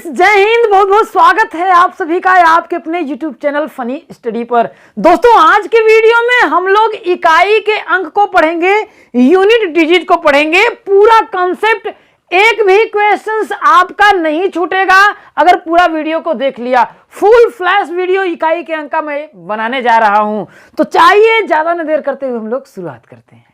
Friends, जय हिंद। बहुत बहुत स्वागत है आप सभी का आपके अपने YouTube चैनल फनी स्टडी पर। दोस्तों, आज के वीडियो में हम लोग इकाई के अंक को पढ़ेंगे, यूनिट डिजिट को पढ़ेंगे। पूरा कॉन्सेप्ट, एक भी क्वेश्चंस आपका नहीं छूटेगा अगर पूरा वीडियो को देख लिया। फुल फ्लैश वीडियो इकाई के अंक का मैं बनाने जा रहा हूं। तो चाहिए ज्यादा न देर करते हुए हम लोग शुरुआत करते हैं।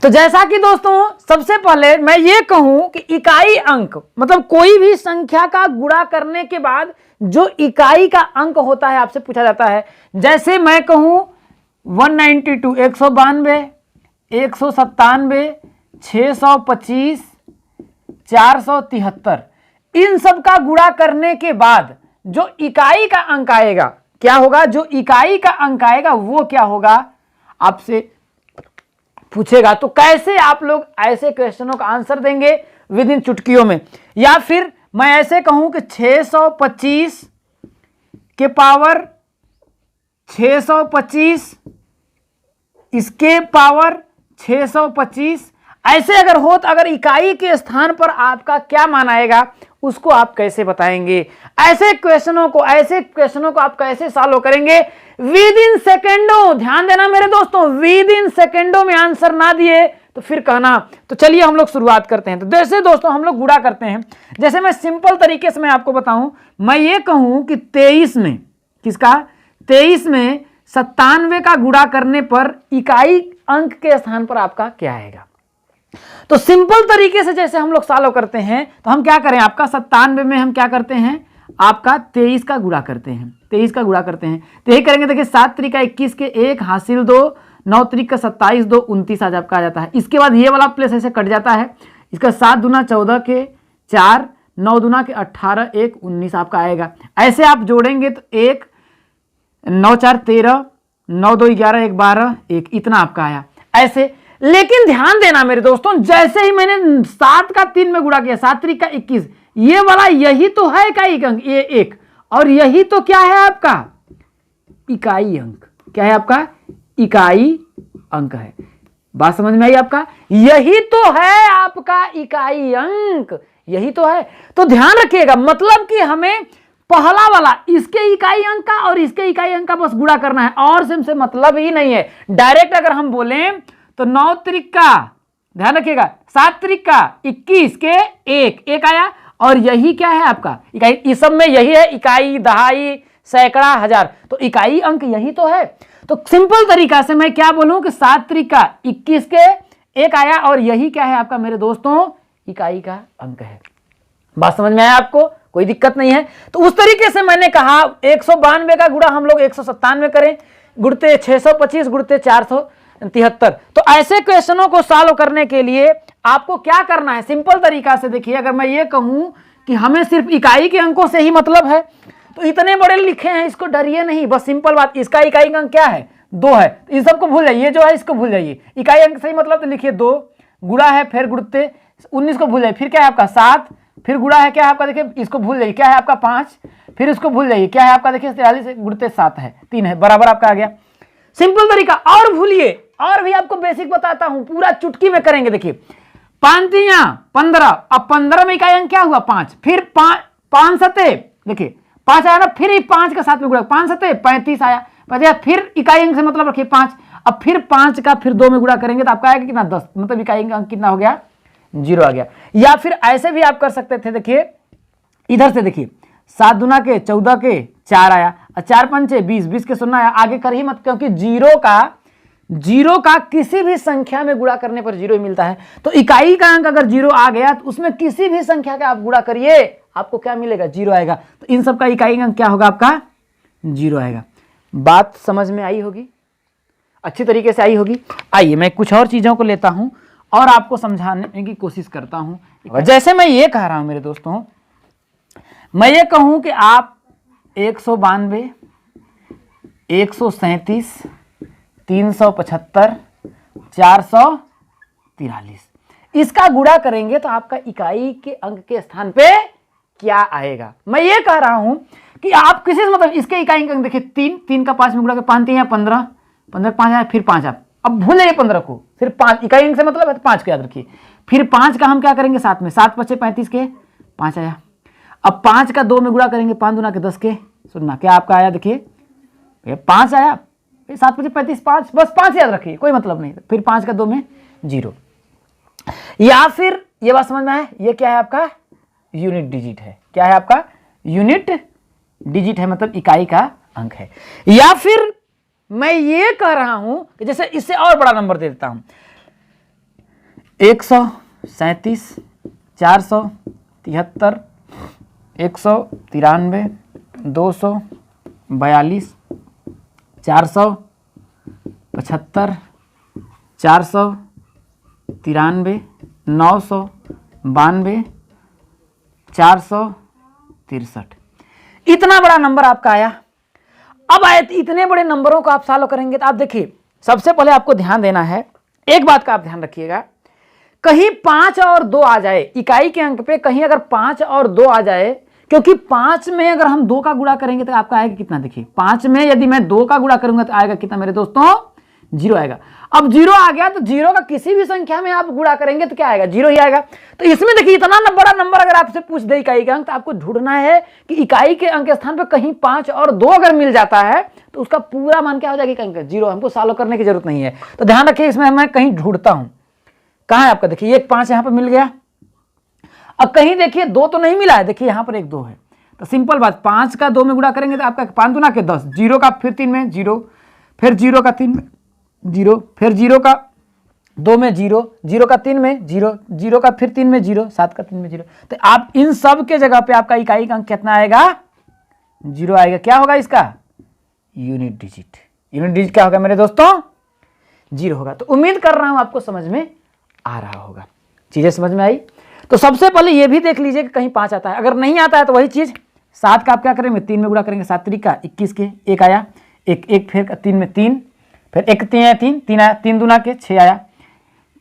तो जैसा कि दोस्तों, सबसे पहले मैं ये कहूं कि इकाई अंक मतलब कोई भी संख्या का गुणा करने के बाद जो इकाई का अंक होता है आपसे पूछा जाता है। जैसे मैं कहूं 192, 192, 197, 625, 473, इन सब का गुणा करने के बाद जो इकाई का अंक आएगा क्या होगा? जो इकाई का अंक आएगा वो क्या होगा आपसे पूछेगा। तो कैसे आप लोग ऐसे क्वेश्चनों का आंसर देंगे विद इन चुटकियों में? या फिर मैं ऐसे कहूं कि 625 के पावर 625 इसके पावर 625, ऐसे अगर हो तो अगर इकाई के स्थान पर आपका क्या मान आएगा उसको आप कैसे बताएंगे? ऐसे क्वेश्चनों को आप कैसे सॉल्व करेंगे विद इन सेकेंडों? ध्यान देना मेरे दोस्तों, विद इन सेकेंडों में आंसर ना दिए तो फिर कहना। तो चलिए हम लोग शुरुआत करते हैं। तो जैसे दोस्तों हम लोग गुणा करते हैं, जैसे मैं सिंपल तरीके से मैं आपको बताऊं, मैं ये कहूं कि 23 में किसका 23 में 97 का गुणा करने पर इकाई अंक के स्थान पर आपका क्या आएगा? तो सिंपल तरीके से जैसे हम लोग सॉल्व करते हैं तो हम क्या करें, आपका 97 में हम क्या करते हैं, आपका 23 का गुणा करते हैं। 23 का गुणा करते हैं तो यही करेंगे। देखिए 7 त्रिका 21 के 1 हासिल 2, 9 त्रिका 27, 2 29 आज आपका आ जाता है। इसके बाद ये वाला प्लेस ऐसे कट जाता है। इसका 7 दूना 14 के 4, 9 दूना के 18, 1 19 आपका आएगा। ऐसे आप जोड़ेंगे तो 1 9 4 13, 9 2 11, 1 12, 1 इतना आपका आया ऐसे। लेकिन ध्यान देना मेरे दोस्तों, जैसे ही मैंने 7 का 3 में गुणा किया, 7 त्रिका 21, ये वाला यही तो है इकाई अंक, ये 1, और यही तो क्या है आपका इकाई अंक। क्या है आपका इकाई अंक है। बात समझ में आई आपका? यही तो है आपका इकाई अंक, यही तो है। तो ध्यान रखिएगा, मतलब कि हमें पहला वाला इसके इकाई अंक का और इसके इकाई अंक का बस गुणा करना है, और से मतलब ही नहीं है। डायरेक्ट अगर हम बोलें तो 9 त्रिका, ध्यान रखिएगा, 7 त्रिका 21 के 1 आया, और यही क्या है आपका इकाई। इस सब में यही है इकाई, दहाई, सैकड़ा, हजार। तो इकाई अंक यही तो है। तो सिंपल तरीका से मैं क्या बोलूं कि 7 त्रिका 21 के 1 आया, और यही क्या है आपका मेरे दोस्तों इकाई का अंक है। बात समझ में आया आपको? कोई दिक्कत नहीं है। तो उस तरीके से मैंने कहा 192 का गुणा हम लोग 197 करें, गुणते 625 गुणते 473। तो ऐसे क्वेश्चनों को सॉल्व करने के लिए आपको क्या करना है सिंपल तरीका से? देखिए, अगर मैं ये कहूं कि हमें सिर्फ इकाई के अंकों से ही मतलब है तो इतने बड़े लिखे हैं, इसको डरिए नहीं। बस सिंपल बात, इसका इकाई अंक क्या है 2 है, इन सबको भूल जाइए, ये जो है इसको भूल जाइए। इकाई अंक से ही मतलब तो लिखिए 2, गुणा है फिर गुणते 19 को भूल जाइए, फिर क्या है आपका 7, फिर गुणा है क्या है आपका, देखिए इसको भूल जाइए, क्या है आपका 5, फिर इसको भूल जाइए, क्या है आपका, देखिए 43 गुणते 7 है, 3 है, बराबर आपका आ गया। सिंपल तरीका। और भूलिए, और भी आपको बेसिक बताता हूं, पूरा चुटकी में करेंगे। देखिए 5 3 15, अब 15 में इकाई अंक क्या हुआ 5, फिर 5 7, देखिए 5 आया ना, फिर 5 का 7 में गुणा, 5 7 35 आया, फिर इकाई अंक से मतलब रखिए 5, अब फिर 5 का फिर 2 में गुणा करेंगे तो आपका आएगा कितना 10, मतलब इकाई अंक कितना हो गया 0 आ गया। या फिर ऐसे भी आप कर सकते थे, देखिए इधर से देखिए 7 दूना के 14 के 4 आया, 4 पंचे 20, 20 के 0 आया, आगे कर ही मत, क्योंकि जीरो का किसी भी संख्या में गुणा करने पर 0 ही मिलता है। तो इकाई का अंक अगर 0 आ गया तो उसमें किसी भी संख्या का आप गुणा करिए, आपको क्या मिलेगा 0 आएगा। तो इन सब का इकाई अंक क्या होगा आपका 0 आएगा। बात समझ में आई होगी, अच्छी तरीके से आई होगी। आइए मैं कुछ और चीजों को लेता हूं और आपको समझाने की कोशिश करता हूं। जैसे मैं ये कह रहा हूं मेरे दोस्तों, मैं ये कहूं कि आप 192, 137, 375, 443 इसका गुणा करेंगे तो आपका इकाई के अंक के स्थान पे क्या आएगा? मैं ये कह रहा हूं कि आप किसी से मतलब इसके इकाई अंक देखिए 3 का 5 में गुणा के 5 3 या 15, 15 5 आया, फिर 5 आप अब भूल जाइए 15 को, सिर्फ 5 इकाई अंक से मतलब है तो 5 को याद रखिए। फिर 5 का हम क्या करेंगे साथ में, 7 पचे 35 के 5 आया। अब 5 का 2 में गुणा करेंगे, 5 दूना के 10 के, सुनना क्या आपका आया, देखिए 5 आया, 7 पचे 35 5, बस 5 याद रखिए, कोई मतलब नहीं। फिर 5 का 2 में 0, या फिर ये बात समझ में आए, ये क्या है आपका यूनिट डिजिट है। क्या है आपका यूनिट डिजिट है, मतलब इकाई का अंक है। या फिर मैं ये कह रहा हूं कि जैसे इससे और बड़ा नंबर दे देता हूं, 137, 473, 193, 242, 475, 493, 992, 463, इतना बड़ा नंबर आपका आया। अब आए इतने बड़े नंबरों को आप सॉल्व करेंगे तो आप देखिए, सबसे पहले आपको ध्यान देना है, एक बात का आप ध्यान रखिएगा, कहीं 5 और 2 आ जाए इकाई के अंक पे, कहीं अगर 5 और 2 आ जाए, क्योंकि 5 में अगर हम 2 का गुणा करेंगे तो आपका आएगा कितना, देखिए 5 में यदि मैं 2 का गुणा करूंगा तो आएगा कितना मेरे दोस्तों, 0 आएगा। अब 0 आ गया तो 0 का किसी भी संख्या में आप गुणा करेंगे तो क्या आएगा, 0 ही आएगा। तो इसमें देखिए इतना बड़ा नंबर अगर आपसे पूछ दे इकाई का अंक, तो आपको ढूंढना है कि इकाई के अंक के स्थान पर कहीं 5 और 2 अगर मिल जाता है तो उसका पूरा मान क्या हो जाएगा, इकाई का 0। हमको सॉल्व करने की जरूरत नहीं है। तो ध्यान रखिए, इसमें मैं कहीं ढूंढता हूं, कहां है आपका, देखिए 1 5 यहां पर मिल गया। अब कहीं देखिए 2 तो नहीं मिला है, देखिए यहां पर 1 2 है। तो सिंपल बात, 5 का 2 में गुणा करेंगे तो आपका 5 दूना के 10, 0 का फिर 3 में 0, फिर 0 का 3 में 0, फिर 0 का 2 में 0, 0 का 3 में 0, 0 का फिर 3 में 0, 7 का 3 में 0। तो आप इन सब के जगह पे आपका इकाई का अंक कितना आएगा, 0 आएगा। क्या होगा इसका यूनिट डिजिट। यूनिट डिजिट क्या होगा मेरे दोस्तों, 0 होगा। तो उम्मीद कर रहा हूं आपको समझ में आ रहा होगा, चीजें समझ में आई। तो सबसे पहले ये भी देख लीजिए कि कहीं 5 आता है, अगर नहीं आता है तो वही चीज 7 का आप क्या करेंगे, 3 में गुणा करेंगे, 7 तरीका 21 के 1 आया, 1 फिर 3 में 3, फिर 1 3 आया, 3 आया, 3 दूना के 6 आया,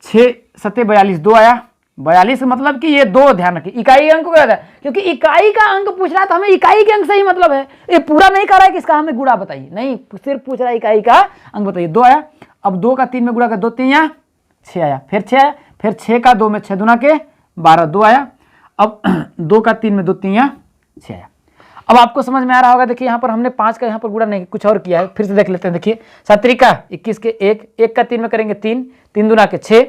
6 7 42, 2 आया, 42 मतलब कि ये 2 ध्यान रखिए, इकाई अंक को कहता है, क्योंकि इकाई का अंक पूछ रहा है तो हमें इकाई के अंक से ही मतलब है। ये पूरा नहीं कर रहा है कि इसका हमें गुणा बताइए, नहीं, सिर्फ पूछ रहा है इकाई का अंक बताइए। 2 आया, अब 2 का 3 में गुणा कर, 2 3 आया, 6 आया, फिर 6 आया, फिर 6 का 2 में 6 दूना के 12, 2 आया, अब 2 का 3 में 2 3 आया, 6 आया। अब आपको समझ में आ रहा होगा, देखिए यहाँ पर हमने 5 का यहाँ पर गुणा नहीं कुछ और किया है, फिर से देख लेते हैं। देखिए 7 तरीका 21 के 1, 1 का 3 में करेंगे 3, 3 दूना के 6,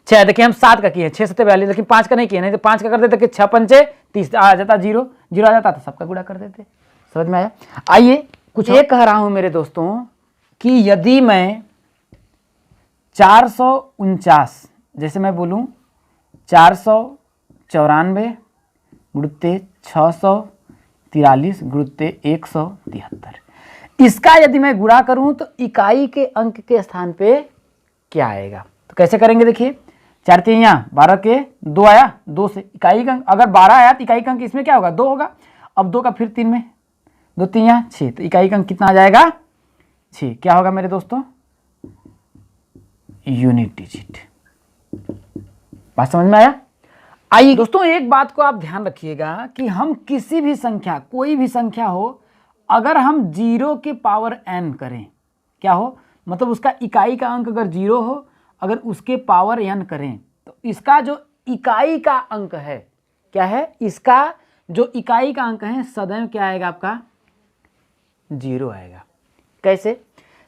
6। देखिए हम 7 का किए 6 7 42, लेकिन 5 का नहीं किया, नहीं तो 5 का कर देते कि 6 पंचे 30 आ जाता, 0 0 आ जाता, तो सबका गुणा कर देते। समझ में आया। आइए कुछ एक कह रहा हूं मेरे दोस्तों कि यदि मैं 449, जैसे मैं बोलूं 494 गुणित 643 गुणित 173, इसका यदि मैं गुणा करूं तो इकाई के अंक के स्थान पे क्या आएगा। तो कैसे करेंगे, देखिए 4 3 12 के 2 आया, 2 से इकाई का अंक, अगर 12 आया तो इकाई का अंक इसमें क्या होगा, 2 होगा। अब 2 का फिर 3 में 2 3 6, तो इकाई का अंक कितना आ जाएगा, 6। क्या होगा मेरे दोस्तों, यूनिट डिजिट। बात समझ में आया। आइए दोस्तों, एक बात को आप ध्यान रखिएगा कि हम किसी भी संख्या, कोई भी संख्या हो, अगर हम 0 के पावर n करें, क्या हो, मतलब उसका इकाई का अंक अगर 0 हो, अगर उसके पावर n करें, तो इसका जो इकाई का अंक है, क्या है, इसका जो इकाई का अंक है सदैव क्या आएगा आपका, 0 आएगा। कैसे,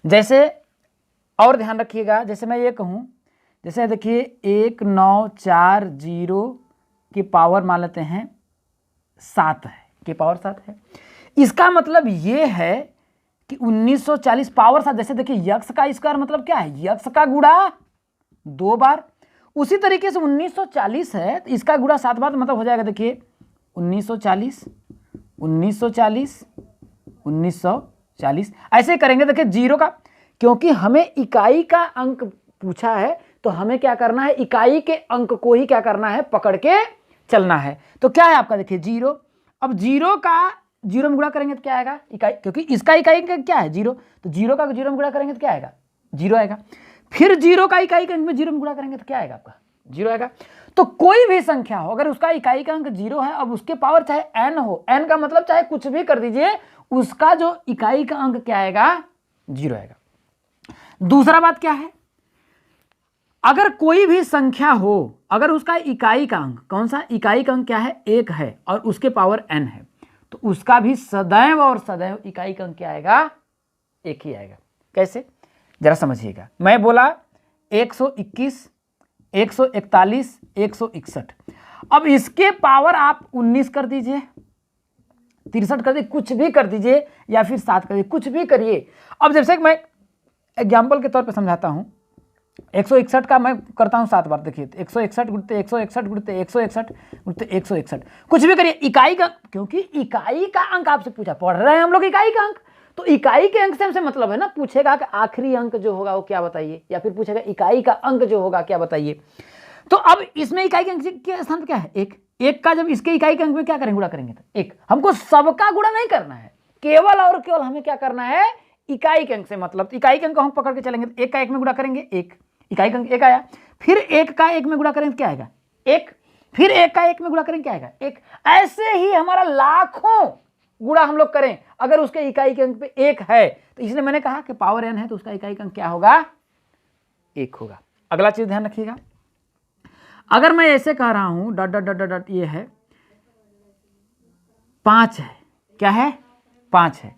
जैसे और ध्यान रखिएगा, जैसे मैं ये कहूं, जैसे देखिए 1940 की पावर मान लेते हैं 7 है, की पावर 7 है, इसका मतलब ये है कि 1940 पावर 7। जैसे देखिए यक्स का स्क्वायर मतलब क्या है, यक्स का गुणा 2 बार, उसी तरीके से 1940 है तो इसका गुणा 7 बार, मतलब हो जाएगा देखिए 1940 1940 1940, ऐसे करेंगे। देखिए 0 का, क्योंकि हमें इकाई का अंक पूछा है तो हमें क्या करना है, इकाई के अंक को ही क्या करना है, पकड़ के चलना है। तो क्या है आपका, देखिए 0। अब 0 का 0 में गुणा करेंगे तो क्या आएगा, इकाई, क्योंकि इसका इकाई का क्या है 0, तो 0 का 0 में गुणा करेंगे तो क्या आएगा, 0 आएगा। फिर 0 का इकाई का अंक में 0 में गुणा करेंगे तो क्या आएगा आपका, 0 आएगा। तो कोई भी संख्या हो, अगर उसका इकाई का अंक 0 है, अब उसके पावर चाहे n हो, n का मतलब चाहे कुछ भी कर दीजिए, उसका जो इकाई का अंक क्या आएगा, 0 आएगा। दूसरा बात क्या है, अगर कोई भी संख्या हो, अगर उसका इकाई का अंक, कौन सा इकाई का अंक क्या है, 1 है और उसके पावर n है, तो उसका भी सदैव और सदैव इकाई का अंक क्या आएगा, 1 ही आएगा। कैसे, जरा समझिएगा। मैं बोला 121, 141, 161, अब इसके पावर आप 19 कर दीजिए, 63 कर दीजिए, कुछ भी कर दीजिए, या फिर 7 कर दीजिए, कुछ भी करिए। अब जैसे मैं एग्जाम्पल के तौर पे समझाता हूँ, 161 का मैं करता हूँ 7 बार, देखिए 161 गुणते 161 गुणते 161 गुणते 161, कुछ भी करिए, इकाई का, क्योंकि इकाई का अंक आपसे पूछा, पढ़ रहे हैं हम लोग इकाई का अंक, तो इकाई के अंक से हमसे मतलब है ना, पूछेगा कि आखिरी अंक जो होगा वो क्या बताइए, या फिर पूछेगा इकाई का अंक जो होगा क्या बताइए। तो अब इसमें इकाई के अंक के स्थान पर क्या है, 1 का जब इसके इकाई के अंक में क्या करेंगे, गुणा करेंगे, तो 1, हमको सबका गुणा नहीं करना है, केवल और केवल हमें क्या करना है, इकाई के अंक से मतलब, इकाई के अंक को हम पकड़ के चलेंगे, तो 1 का 1 में गुणा करेंगे, 1, इकाई का अंक 1 आया, फिर 1 का 1 में गुणा करेंगे क्या आएगा, 1, फिर 1 का 1 में गुणा करेंगे क्या आएगा, 1। ऐसे ही हमारा लाखों गुणा हम लोग करें, अगर उसके इकाई के अंक पे 1 है, तो इसलिए मैंने कहा कि पावर n है तो उसका इकाई का अंक क्या होगा, 1 होगा। अगला चीज ध्यान रखिएगा, अगर मैं ऐसे कह रहा हूं डॉट डॉट डॉट डॉट, ये है 5 है, क्या है, 5 है,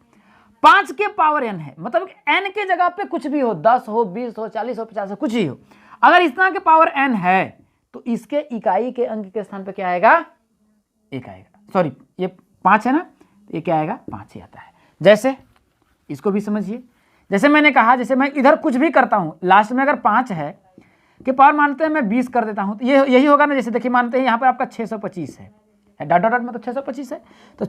5 के पावर n है, मतलब n के जगह पे कुछ भी हो, 10 हो, 20 हो, 40 हो, 50 हो, कुछ ही हो, अगर इस तरह के पावर n है तो इसके इकाई के अंक के स्थान पे क्या आएगा, 1 आएगा। सॉरी, ये 5 है ना, ये क्या आएगा, 5 ही आता है। जैसे इसको भी समझिए, जैसे मैंने कहा, जैसे मैं इधर कुछ भी करता हूं, लास्ट में अगर 5 है कि पावर मानते हैं मैं 20 कर देता हूं, तो ये यही होगा ना, जैसे देखिए मानते हैं यहाँ पर आपका 625 है, डॉट डॉट डॉट मतलब 625 है, तो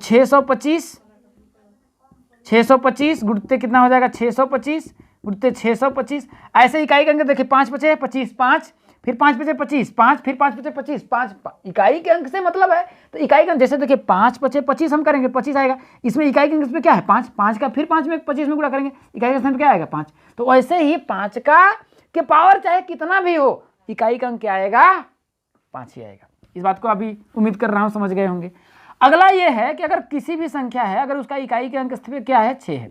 625 गुणते कितना हो जाएगा, 625 गुणते 625, ऐसे इकाई के अंक देखिए, 5 बचे 25, 5 फिर 5 बचे 25, 5 फिर 5 बचे 25, 5 इकाई के अंक से मतलब है, तो इकाई का जैसे देखिए 5 बचे 25 हम करेंगे, 25 आएगा, इसमें इकाई के अंक में क्या है, 5, 5 का फिर 5 में 25 में गुणा करेंगे, इकाई के स्थान पे क्या आएगा, 5। तो वैसे ही 5 का के पावर चाहे कितना भी हो, इकाई का अंक क्या आएगा, 5 ही आएगा। इस बात को अभी उम्मीद कर रहा हूं समझ गए होंगे। अगला ये है कि अगर किसी भी संख्या है, अगर उसका इकाई के अंक स्थिति क्या है, 6 है,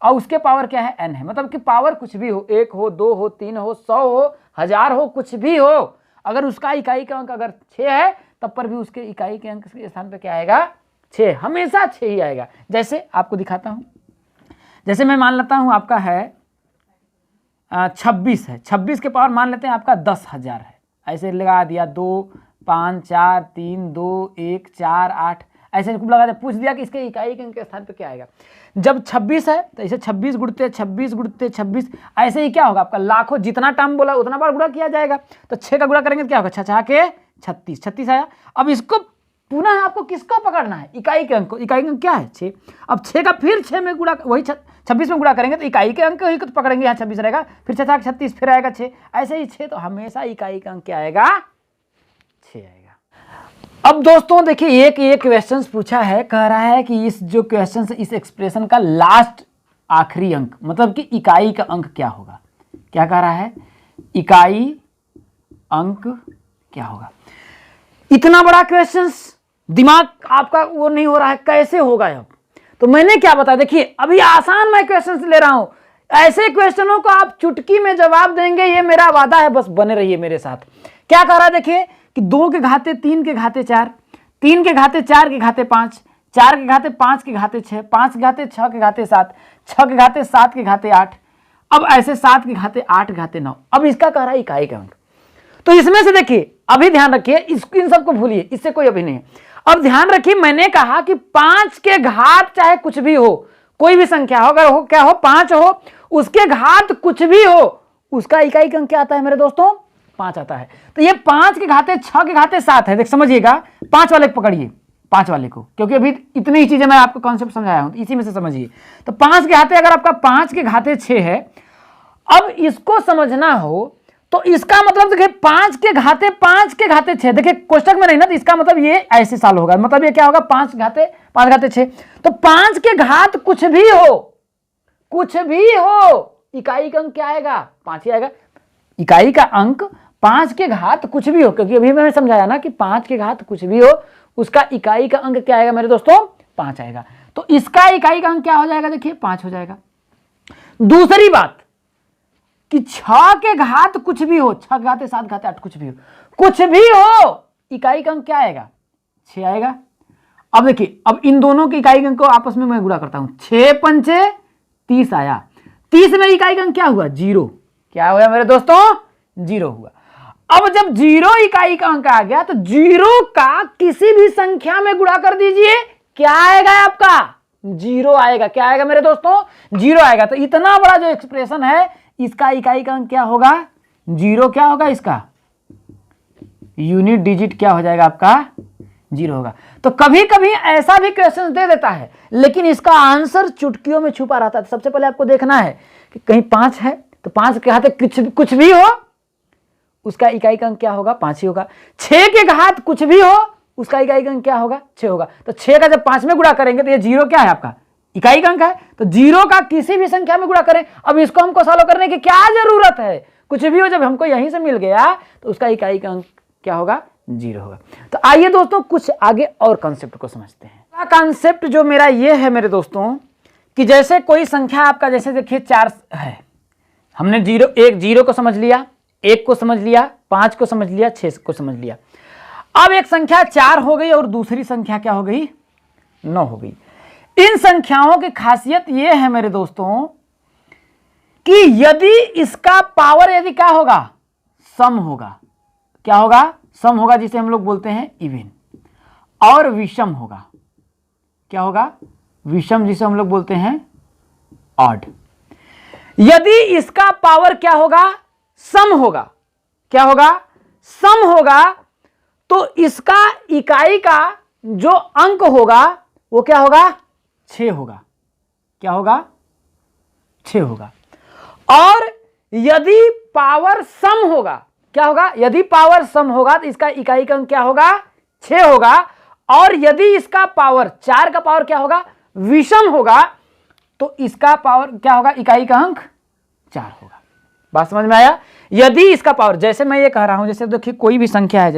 और उसके पावर क्या है, n है, मतलब कि पावर कुछ भी हो, 1 हो, 2 हो, 3 हो, 100 हो, 1000 हो, कुछ भी हो, अगर उसका इकाई का अंक अगर 6 है, तब पर भी उसके इकाई के अंक के स्थान पे क्या आएगा, 6, हमेशा 6 ही आएगा। जैसे आपको दिखाता हूं, जैसे मैं मान लेता हूं आपका है 26 है, 26 के पावर मान लेते हैं आपका 10,000 है, ऐसे लगा दिया, 2 5 4 3 2 1 4 8, ऐसे लगा दिया, पूछ दिया कि इसके इकाई के अंक के स्थान पे क्या आएगा। जब 26 है तो ऐसे 26 गुणते 26 गुणते 26, ऐसे ही क्या होगा आपका, लाखों, जितना टर्म बोला उतना बार गुणा किया जाएगा, तो 6 का गुणा करेंगे तो क्या होगा, 6 के 36, 36 आया। अब इसको पुनः आपको किसको पकड़ना है, इकाई के अंक को, इकाई का अंक क्या है, 6, अब 6 का फिर 6 में गुणा, वही 26 में गुणा करेंगे तो इकाई के अंक ही तो पकड़ेंगे, यहाँ 26 रहेगा, फिर 6 के 36, फिर आएगा 6, ऐसे ही 6, तो हमेशा इकाई का अंक क्या आएगा, 6 आएगा। अब दोस्तों देखिए, एक क्वेश्चन पूछा है, कह रहा है कि इस जो क्वेश्चन है, इस एक्सप्रेशन का लास्ट आखिरी अंक मतलब कि इकाई का अंक क्या होगा, क्या कह रहा है, इकाई अंक क्या होगा। इतना बड़ा क्वेश्चन, दिमाग आपका वो नहीं हो रहा है, कैसे होगा अब, तो मैंने क्या बताया, देखिए अभी आसान मैं क्वेश्चन ले रहा हूं, ऐसे क्वेश्चनों को आप चुटकी में जवाब देंगे, ये मेरा वादा है, बस बने रहिए मेरे साथ। क्या कह रहा है, देखिए कि 2 के घाते 3 के घाते 4, 3 के घाते 4 के घाते 5, 4 के घाते 5 के घाते 6, 5 के घाते 6 के घाते 7, 6 के घाते 7 के घाते 8, अब ऐसे 7 के घाते 8 के घाते 9। अब इसका कह रहा है इकाई का अंक, तो इसमें से देखिए, अभी ध्यान रखिए, इन सबको भूलिए, इससे कोई अभी नहीं है। अब ध्यान रखिए, मैंने कहा कि 5 के घात चाहे कुछ भी हो, कोई भी संख्या हो, अगर हो क्या हो, 5 हो, उसके घात कुछ भी हो, उसका इकाई का अंक क्या आता है मेरे दोस्तों, 5 आता है। तो ये 5 के घाते 6 के घाते 7 है, देख समझिएगा, 5 वाले को पकड़िए, 5 वाले को, क्योंकि अभी इतनी ही चीजें मैं आपको कॉन्सेप्ट समझाया हूं, तो इसी में से समझिए। तो 5 के घाते, अगर आपका 5 के घाते 6 है, अब इसको समझना हो तो इसका मतलब देखिए 5 के घाते 6, देखिए कोष्टक में नहीं ना, तो इसका मतलब ये ऐसे साल होगा, मतलब ये क्या होगा, 5 घाते 6, तो 5 के घात कुछ भी हो, इकाई का अंक क्या आएगा, 5 ही आएगा। इकाई का अंक 5 के घात कुछ भी हो, क्योंकि अभी मैंने समझाया ना कि 5 के घात कुछ भी हो, उसका इकाई का अंक क्या आएगा मेरे दोस्तों, 5 आएगा। तो इसका इकाई का अंक क्या हो जाएगा, देखिए 5 हो जाएगा। दूसरी बात, कि 6 के घात कुछ भी हो, 6 घाते 7 घाते 8 कुछ भी हो, कुछ भी हो, इकाई का अंक क्या आएगा? 6 आएगा। अब देखिए, अब इन दोनों की इकाई अंक को आपस में मैं गुणा करता हूं, 6 पंचे 30 आया, 30 में इकाई अंक क्या हुआ? 0। क्या हुआ मेरे दोस्तों? 0 हुआ। अब जब 0 इकाई का अंक आ गया तो 0 का किसी भी संख्या में गुणा कर दीजिए, क्या आएगा आपका? 0 आएगा। क्या आएगा मेरे दोस्तों? 0 आएगा। तो इतना बड़ा जो एक्सप्रेशन है, इसका इकाई का अंक क्या होगा? 0। क्या होगा इसका? यूनिट डिजिट क्या हो जाएगा आपका? 0 होगा। तो कभी कभी ऐसा भी क्वेश्चन दे देता है, लेकिन इसका आंसर चुटकियों में छुपा रहता है। तो सबसे पहले आपको देखना है कि कहीं 5 है, तो 5 के हाथ कुछ भी हो, उसका इकाई का अंक क्या होगा? 5 ही होगा। 6 के घात कुछ भी हो, उसका इकाई का अंक क्या होगा? 6 होगा। तो 6 का जब 5 में गुणा करेंगे तो ये 0 क्या है आपका? इकाई का अंक है। तो 0 का किसी भी संख्या में गुणा करें। अब इसको हमको सॉल्व करने की क्या जरूरत है? कुछ भी हो, जब हमको यहीं से मिल गया तो उसका इकाई का अंक क्या होगा? 0 होगा। तो आइए दोस्तों कुछ आगे और कॉन्सेप्ट को समझते हैं। कॉन्सेप्ट जो मेरा ये है मेरे दोस्तों, कि जैसे कोई संख्या आपका, जैसे देखिए 4 है, हमने 0 को समझ लिया, 1 को समझ लिया, 5 को समझ लिया, 6 को समझ लिया। अब एक संख्या 4 हो गई और दूसरी संख्या क्या हो गई? 9 हो गई। इन संख्याओं की खासियत यह है मेरे दोस्तों कि यदि इसका पावर यदि क्या होगा? सम होगा। क्या होगा? सम होगा, जिसे हम लोग बोलते हैं इवन। और विषम होगा। क्या होगा? विषम, जिसे हम लोग बोलते हैं ऑड। यदि इसका पावर क्या होगा? सम होगा। क्या होगा? सम होगा। तो इसका इकाई का जो अंक होगा वो क्या होगा? 6 होगा। क्या होगा? 6 होगा। और यदि पावर सम होगा, क्या होगा? यदि पावर सम होगा तो इसका इकाई का अंक क्या होगा? 6 होगा। और यदि इसका पावर 4 का पावर क्या होगा? विषम होगा, तो इसका पावर क्या होगा? इकाई का अंक 4 होगा। बात समझ में आया? यदि इसका पावर, जैसे मैं ये कह रहा हूं, जैसे देखिए कोई भी संख्या है,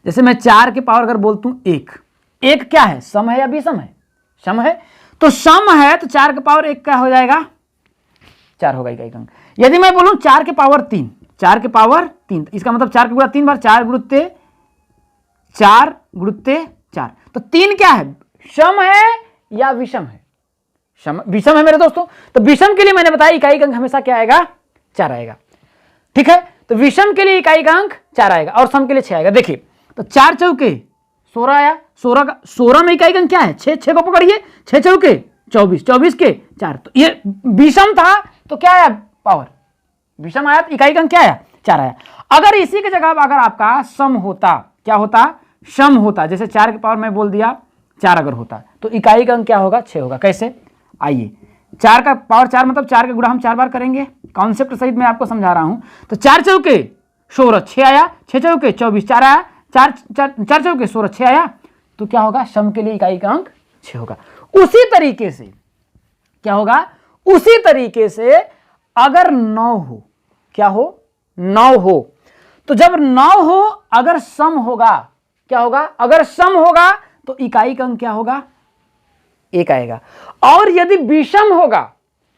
जैसे मैं 4 के पावर अगर बोलता हूं 1 क्या है? सम है या विषम है? सम है। तो सम है तो 4 के पावर 1 क्या हो जाएगा? 4 होगा इकाई का अंक। यदि मैं बोलूं 4 के पावर 3, 4 के पावर 3, इसका मतलब 4 के गुणा 3 बार, 4 गुणुत्ते 4 गुणुत्ते 4। तो 3 क्या है? सम है या विषम है? विषम है मेरे दोस्तों। तो विषम के लिए मैंने बताया इकाई का अंक हमेशा क्या आएगा? 4 आएगा। ठीक है। तो विषम के लिए इकाई का अंक 4 आएगा और सम के लिए 6 आएगा। देखिए, तो 4 चौके 16 आया। 16 में इकाई का अंक क्या है? 6 को पकड़िए, 6 चौके 24, 24 के 4। तो ये विषम था, तो क्या आया? पावर विषम आया, तो इकाई का अंक क्या आया? 4 आया। अगर इसी की जगह अगर आपका सम होता, क्या होता? सम होता। जैसे 4 के पावर मैं बोल दिया 4 अगर होता, तो इकाई का अंक क्या होगा? 6 होगा। कैसे? आइए, 4 का पावर 4 मतलब 4 का गुणा हम 4 बार करेंगे। कॉन्सेप्ट सहित मैं आपको समझा रहा हूं। तो 4 चौके 16, 6 आया, 6 चौके 24, 4 आया, 4 चौके 16, 6 आया। तो क्या होगा? सम के लिए इकाई का अंक 6 होगा। उसी तरीके से क्या होगा? उसी तरीके से अगर 9 हो, क्या हो? 9 हो, तो जब 9 हो अगर सम होगा, क्या होगा? अगर सम होगा तो इकाई का अंक क्या होगा? 1 आएगा। और यदि विषम होगा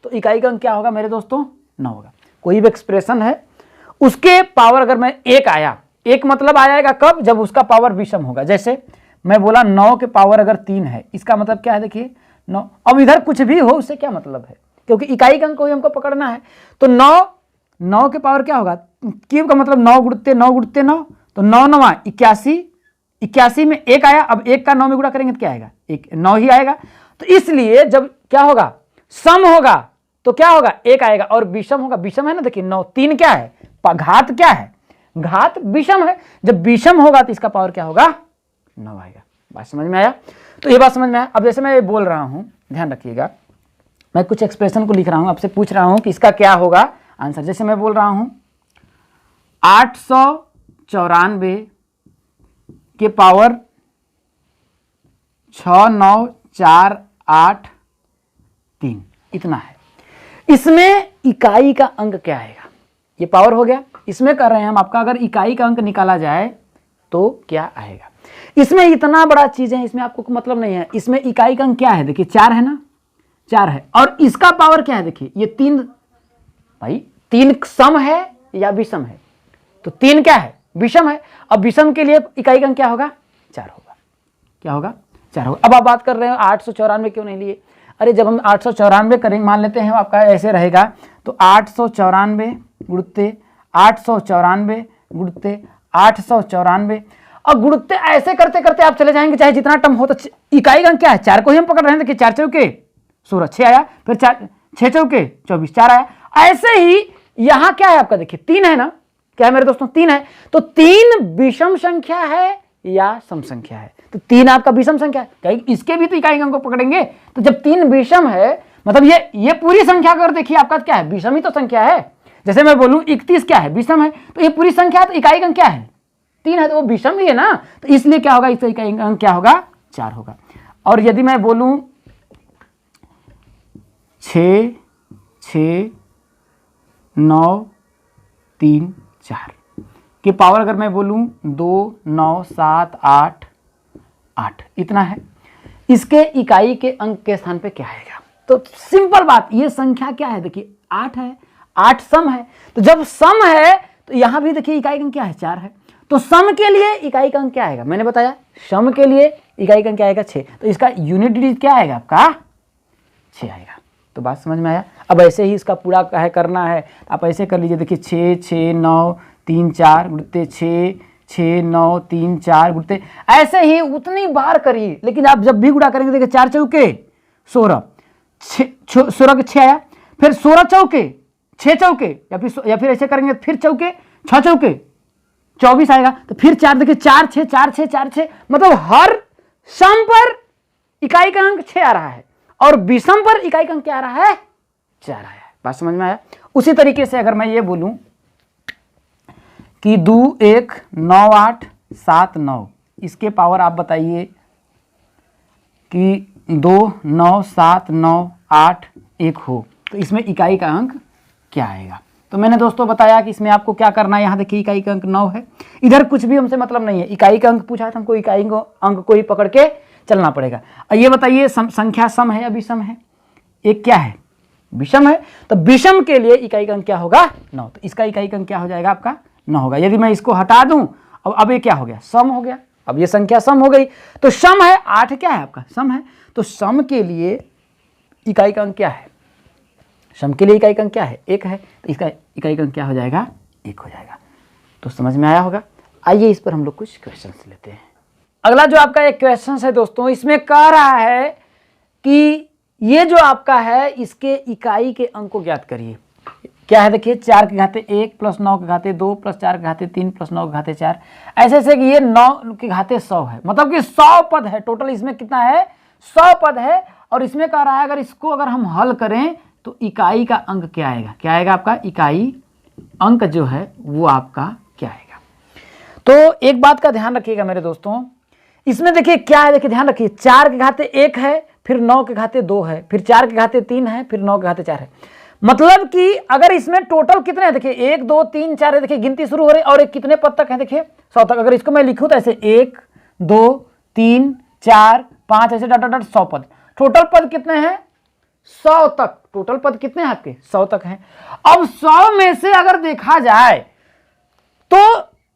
तो इकाई का अंक क्या होगा मेरे दोस्तों? 9 होगा। कोई भी एक्सप्रेशन है, उसके पावर अगर मैं 1 आया, 1 मतलब आएगा कब? जब उसका पावर विषम होगा। जैसे मैं बोला 9 के पावर अगर 3 है, इसका मतलब क्या है? देखिए 9, अब इधर कुछ भी हो उससे क्या मतलब है? क्योंकि इकाई का अंक को ही हमको पकड़ना है। तो 9 के पावर क्या होगा? क्यूब का मतलब 9 गुणुत्ते 9 गुणुत्ते 9, तो 9 9 81, 81 में 1 आया। अब 1 का 9 में गुणा करेंगे तो क्या आएगा? 9 ही आएगा। तो इसलिए जब क्या होगा? सम होगा तो क्या होगा? 1 आएगा। और विषम होगा, विषम है ना, देखिए 9, 3 क्या है? घात क्या है? घात विषम है। जब विषम होगा तो इसका पावर क्या होगा? 9 आएगा। बात समझ में आया? तो ये बात समझ में आया। अब जैसे मैं बोल रहा हूं, ध्यान रखिएगा, मैं कुछ एक्सप्रेशन को लिख रहा हूं, आपसे पूछ रहा हूं कि इसका क्या होगा आंसर। जैसे मैं बोल रहा हूं 894 के पावर 6 9 4 8 3, इतना है। इसमें इकाई का अंक क्या आएगा? ये पावर हो गया। इसमें कर रहे हैं हम आपका, अगर इकाई का अंक निकाला जाए तो क्या आएगा? इसमें इतना बड़ा चीज है, इसमें आपको मतलब नहीं है। इसमें इकाई का अंक क्या है? देखिए 4 है ना, 4 है। और इसका पावर क्या है? देखिए ये 3 भाई 3 सम है या विषम है? तो 3 क्या है? विषम है। अब विषम के लिए इकाई का अंक क्या होगा? 4 होगा। क्या होगा? 4 होगा। अब आप बात कर रहे हो 894 क्यों नहीं लिए? अरे जब हम 894 करेंगे, मान लेते हैं आपका ऐसे रहेगा, तो 894 गुणते 894 गुणते 894, और गुणते ऐसे करते करते आप चले जाएंगे, चाहे जितना टर्म हो। तो इकाई का अंक क्या है? 4 को ही हम पकड़ रहे हैं। देखिए 4 चौके 16, 6 आया, फिर 6 चौके 24, 4 आया। ऐसे ही यहां क्या है आपका? देखिए 3 है ना, क्या है मेरे दोस्तों? 3 है। तो 3 विषम संख्या है या सम संख्या है? तो 3 आपका विषम संख्या है, इसके भी तो इकाई अंक को पकड़ेंगे। तो जब 3 विषम है, मतलब ये पूरी संख्या अगर देखिए आपका क्या है? विषम ही तो संख्या है। जैसे मैं बोलूं 31 क्या है? विषम है। तो ये पूरी संख्या है, तो इकाई अंक क्या है? 3 है, तो वो विषम ही है ना। तो इसलिए क्या होगा? इसका इकाई अंक क्या होगा? 4 होगा। और यदि मैं बोलूं 6 6 9 3 4 की पावर अगर मैं बोलूं 2 9 7 8 8, इतना है। इसके इकाई के अंक के स्थान पे क्या आएगा? तो सिंपल बात, ये संख्या क्या है? देखिए 8 है, 8 सम है। तो जब सम है तो यहां भी देखिए इकाई का अंक क्या है? 4 है। तो सम के लिए इकाई का अंक क्या आएगा? मैंने बताया सम के लिए इकाई का अंक क्या आएगा? 6। तो इसका यूनिट डिजिट क्या आएगा आपका? 6 आएगा। तो बात समझ में आया? अब ऐसे ही इसका पूरा है करना है, आप ऐसे कर लीजिए। देखिए 6 6 9 3 4 गुणते 6 6 9 3 4 गुणते, ऐसे ही उतनी बार करिए। लेकिन आप जब भी गुणा करेंगे, देखिए 4 चौके 16, 16 के 6 आया, फिर 16 चौके 6 चौके, या फिर ऐसे करेंगे, फिर चौके 6 चौके 24 आएगा। तो फिर 4, देखिए 4 6 4 6 4 6, मतलब हर सम पर इकाई का अंक 6 आ रहा है, और विषम पर इकाई का अंक क्या आ रहा है? 4 आया है। बात समझ में आया? उसी तरीके से अगर मैं ये बोलूं कि 2 1 9 8 7 9, इसके पावर आप बताइए कि 2 9 7 9 8 1 हो, तो इसमें इकाई का अंक क्या आएगा? तो मैंने दोस्तों बताया कि इसमें आपको क्या करना है। यहाँ देखिए इकाई का अंक 9 है, इधर कुछ भी हमसे मतलब नहीं है। इकाई का अंक पूछा है तो हमको इकाई अंक को ही पकड़ के चलना पड़ेगा। और ये बताइए संख्या सम है या विषम है? एक क्या है? विषम है। तो विषम के लिए इकाई का अंक क्या होगा? 9। तो इसका इकाई का अंक क्या हो जाएगा आपका? 9 होगा। यदि मैं इसको हटा दूं, अब ये क्या हो गया? सम हो गया। अब ये संख्या सम हो गई। तो सम है, 8 क्या है आपका? सम है। तो सम के लिए इकाई का अंक क्या है? सम के लिए इकाई का अंक क्या है? 1 है। तो इसका इकाई का अंक क्या हो जाएगा? 1 हो जाएगा। तो समझ में आया होगा। आइए इस पर हम लोग कुछ क्वेश्चन लेते हैं। अगला जो आपका एक क्वेश्चन है दोस्तों, इसमें कह रहा है कि ये जो आपका है, इसके इकाई के अंक को ज्ञात करिए। क्या है? देखिए 4 के घाते 1 प्लस 9 के घाते 2 प्लस 4 के घाते 3 प्लस 9 के घाते 4, ऐसे ऐसे कि ये 9 के घाते 100 है। मतलब कि 100 पद है टोटल। इसमें कितना है? 100 पद है। और इसमें कह रहा है अगर इसको अगर हम हल करें तो इकाई का अंक क्या आएगा? क्या आएगा आपका? इकाई अंक जो है वो आपका क्या आएगा? तो एक बात का ध्यान रखिएगा मेरे दोस्तों, इसमें देखिए क्या है? देखिए ध्यान रखिए, 4 के घाते 1 है, फिर 9 के घाते 2 है, फिर 4 के घाते 3 है, फिर 9 के घाते 4 है। मतलब कि अगर इसमें टोटल कितने हैं? देखिए 1 2 3 4 है। देखिए गिनती शुरू हो रही है, और एक कितने पद तक है? देखिए 100 तक। अगर इसको मैं लिखूं तो ऐसे 1 2 3 4 5 ऐसे डॉट डॉट 100 पद। टोटल पद कितने हैं? 100 तक। टोटल पद कितने हैं आपके? 100 तक हैं। अब 100 में से अगर देखा जाए तो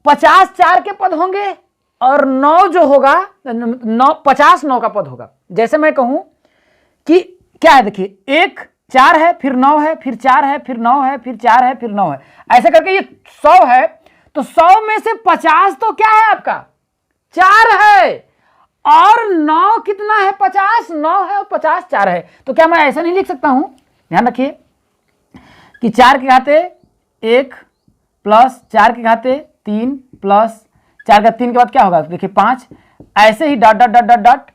50 4 के पद होंगे, और 9 जो होगा 50 9 का पद होगा। जैसे मैं कहूं कि क्या है? देखिए 1 4 है, फिर 9 है, फिर 4 है, फिर 9 है, फिर 4 है, फिर 9 है, ऐसे करके ये 100 है। तो 100 में से 50 तो क्या है आपका? 4 है, और 9 कितना है? 50 9 है, और 50 4 है। तो क्या मैं ऐसा नहीं लिख सकता हूं? ध्यान रखिए कि 4 के घाते 1 प्लस 4 के घाते 3 प्लस 4 का 3 के बाद क्या होगा? देखिए 5, ऐसे ही dot dot dot dot dot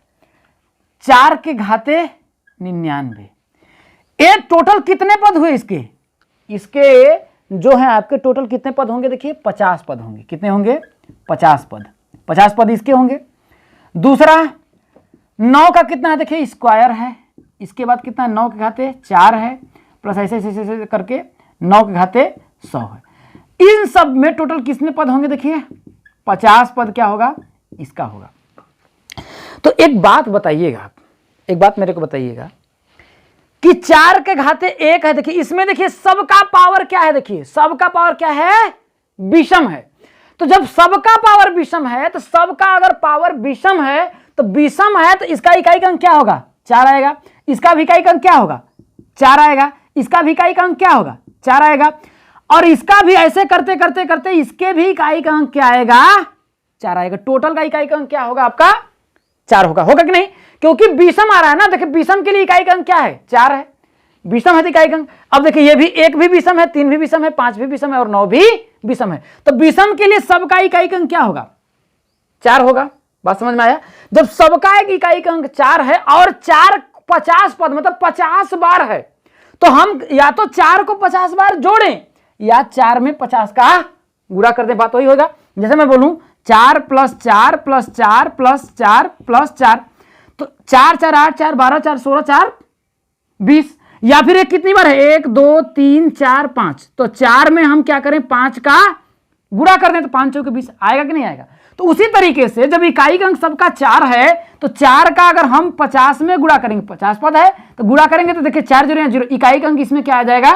4 के घाते 99। एक टोटल कितने पद हुए इसके? इसके जो है आपके टोटल कितने पद होंगे? देखिए 50 पद होंगे। कितने होंगे? 50 पद। 50 पद इसके होंगे। दूसरा 9 का कितना है? देखिए स्क्वायर है। इसके बाद कितना है? 9 के घाते 4 है, प्लस ऐसे ऐसे करके 9 के घाते 100 है। इन सब में टोटल कितने पद होंगे? देखिए 50 पद क्या होगा? इसका होगा। तो एक बात बताइएगा आप, एक बात मेरे को बताइएगा कि 4 के घाते 1 है। देखिए इसमें देखिए सबका पावर क्या है, देखिए सबका पावर क्या है, विषम है। तो जब सबका पावर विषम है तो सबका अगर पावर विषम है तो विषम है तो इसका इकाई अंक क्या होगा, 4 आएगा। इसका भी इकाई अंक क्या होगा, 4 आएगा। इसका भी इकाई अंक क्या होगा, 4 आएगा। और इसका भी ऐसे करते करते करते इसके भी इकाई का अंक क्या आएगा, 4 आएगा। टोटल का इकाई का अंक क्या होगा आपका, 4 होगा। होगा कि नहीं, क्योंकि विषम आ रहा है ना। देखिए विषम के लिए इकाई का अंक क्या है, 4 है। विषम है तो इकाई का अंक। अब देखिए ये भी 1 भी विषम है, 3 भी विषम है, 5 भी विषम है और 9 भी विषम है। तो विषम के लिए सबका इकाई का अंक क्या होगा, 4 होगा। बात समझ में आया। जब सबका एक इकाई का अंक 4 है और 4 50 पद मतलब 50 बार है, तो हम या तो 4 को 50 बार जोड़ें या 4 में 50 का गुणा कर दें। बात वही होगा। जैसे मैं बोलूं 4 + 4 + 4 + 4 + 4, तो 4 4 8 4 12 4 16 4 20। या फिर एक कितनी बार है, 1 2 3 4 5, तो 4 में हम क्या करें, 5 का गुणा कर दें तो 5 चौके 20 आएगा कि नहीं आएगा। तो उसी तरीके से जब इकाई का अंक सबका 4 है तो 4 का अगर हम 50 में गुणा करेंगे, 50 पद है तो गुणा करेंगे तो देखिए 4 0 0, इकाई का अंक इसमें क्या आ जाएगा,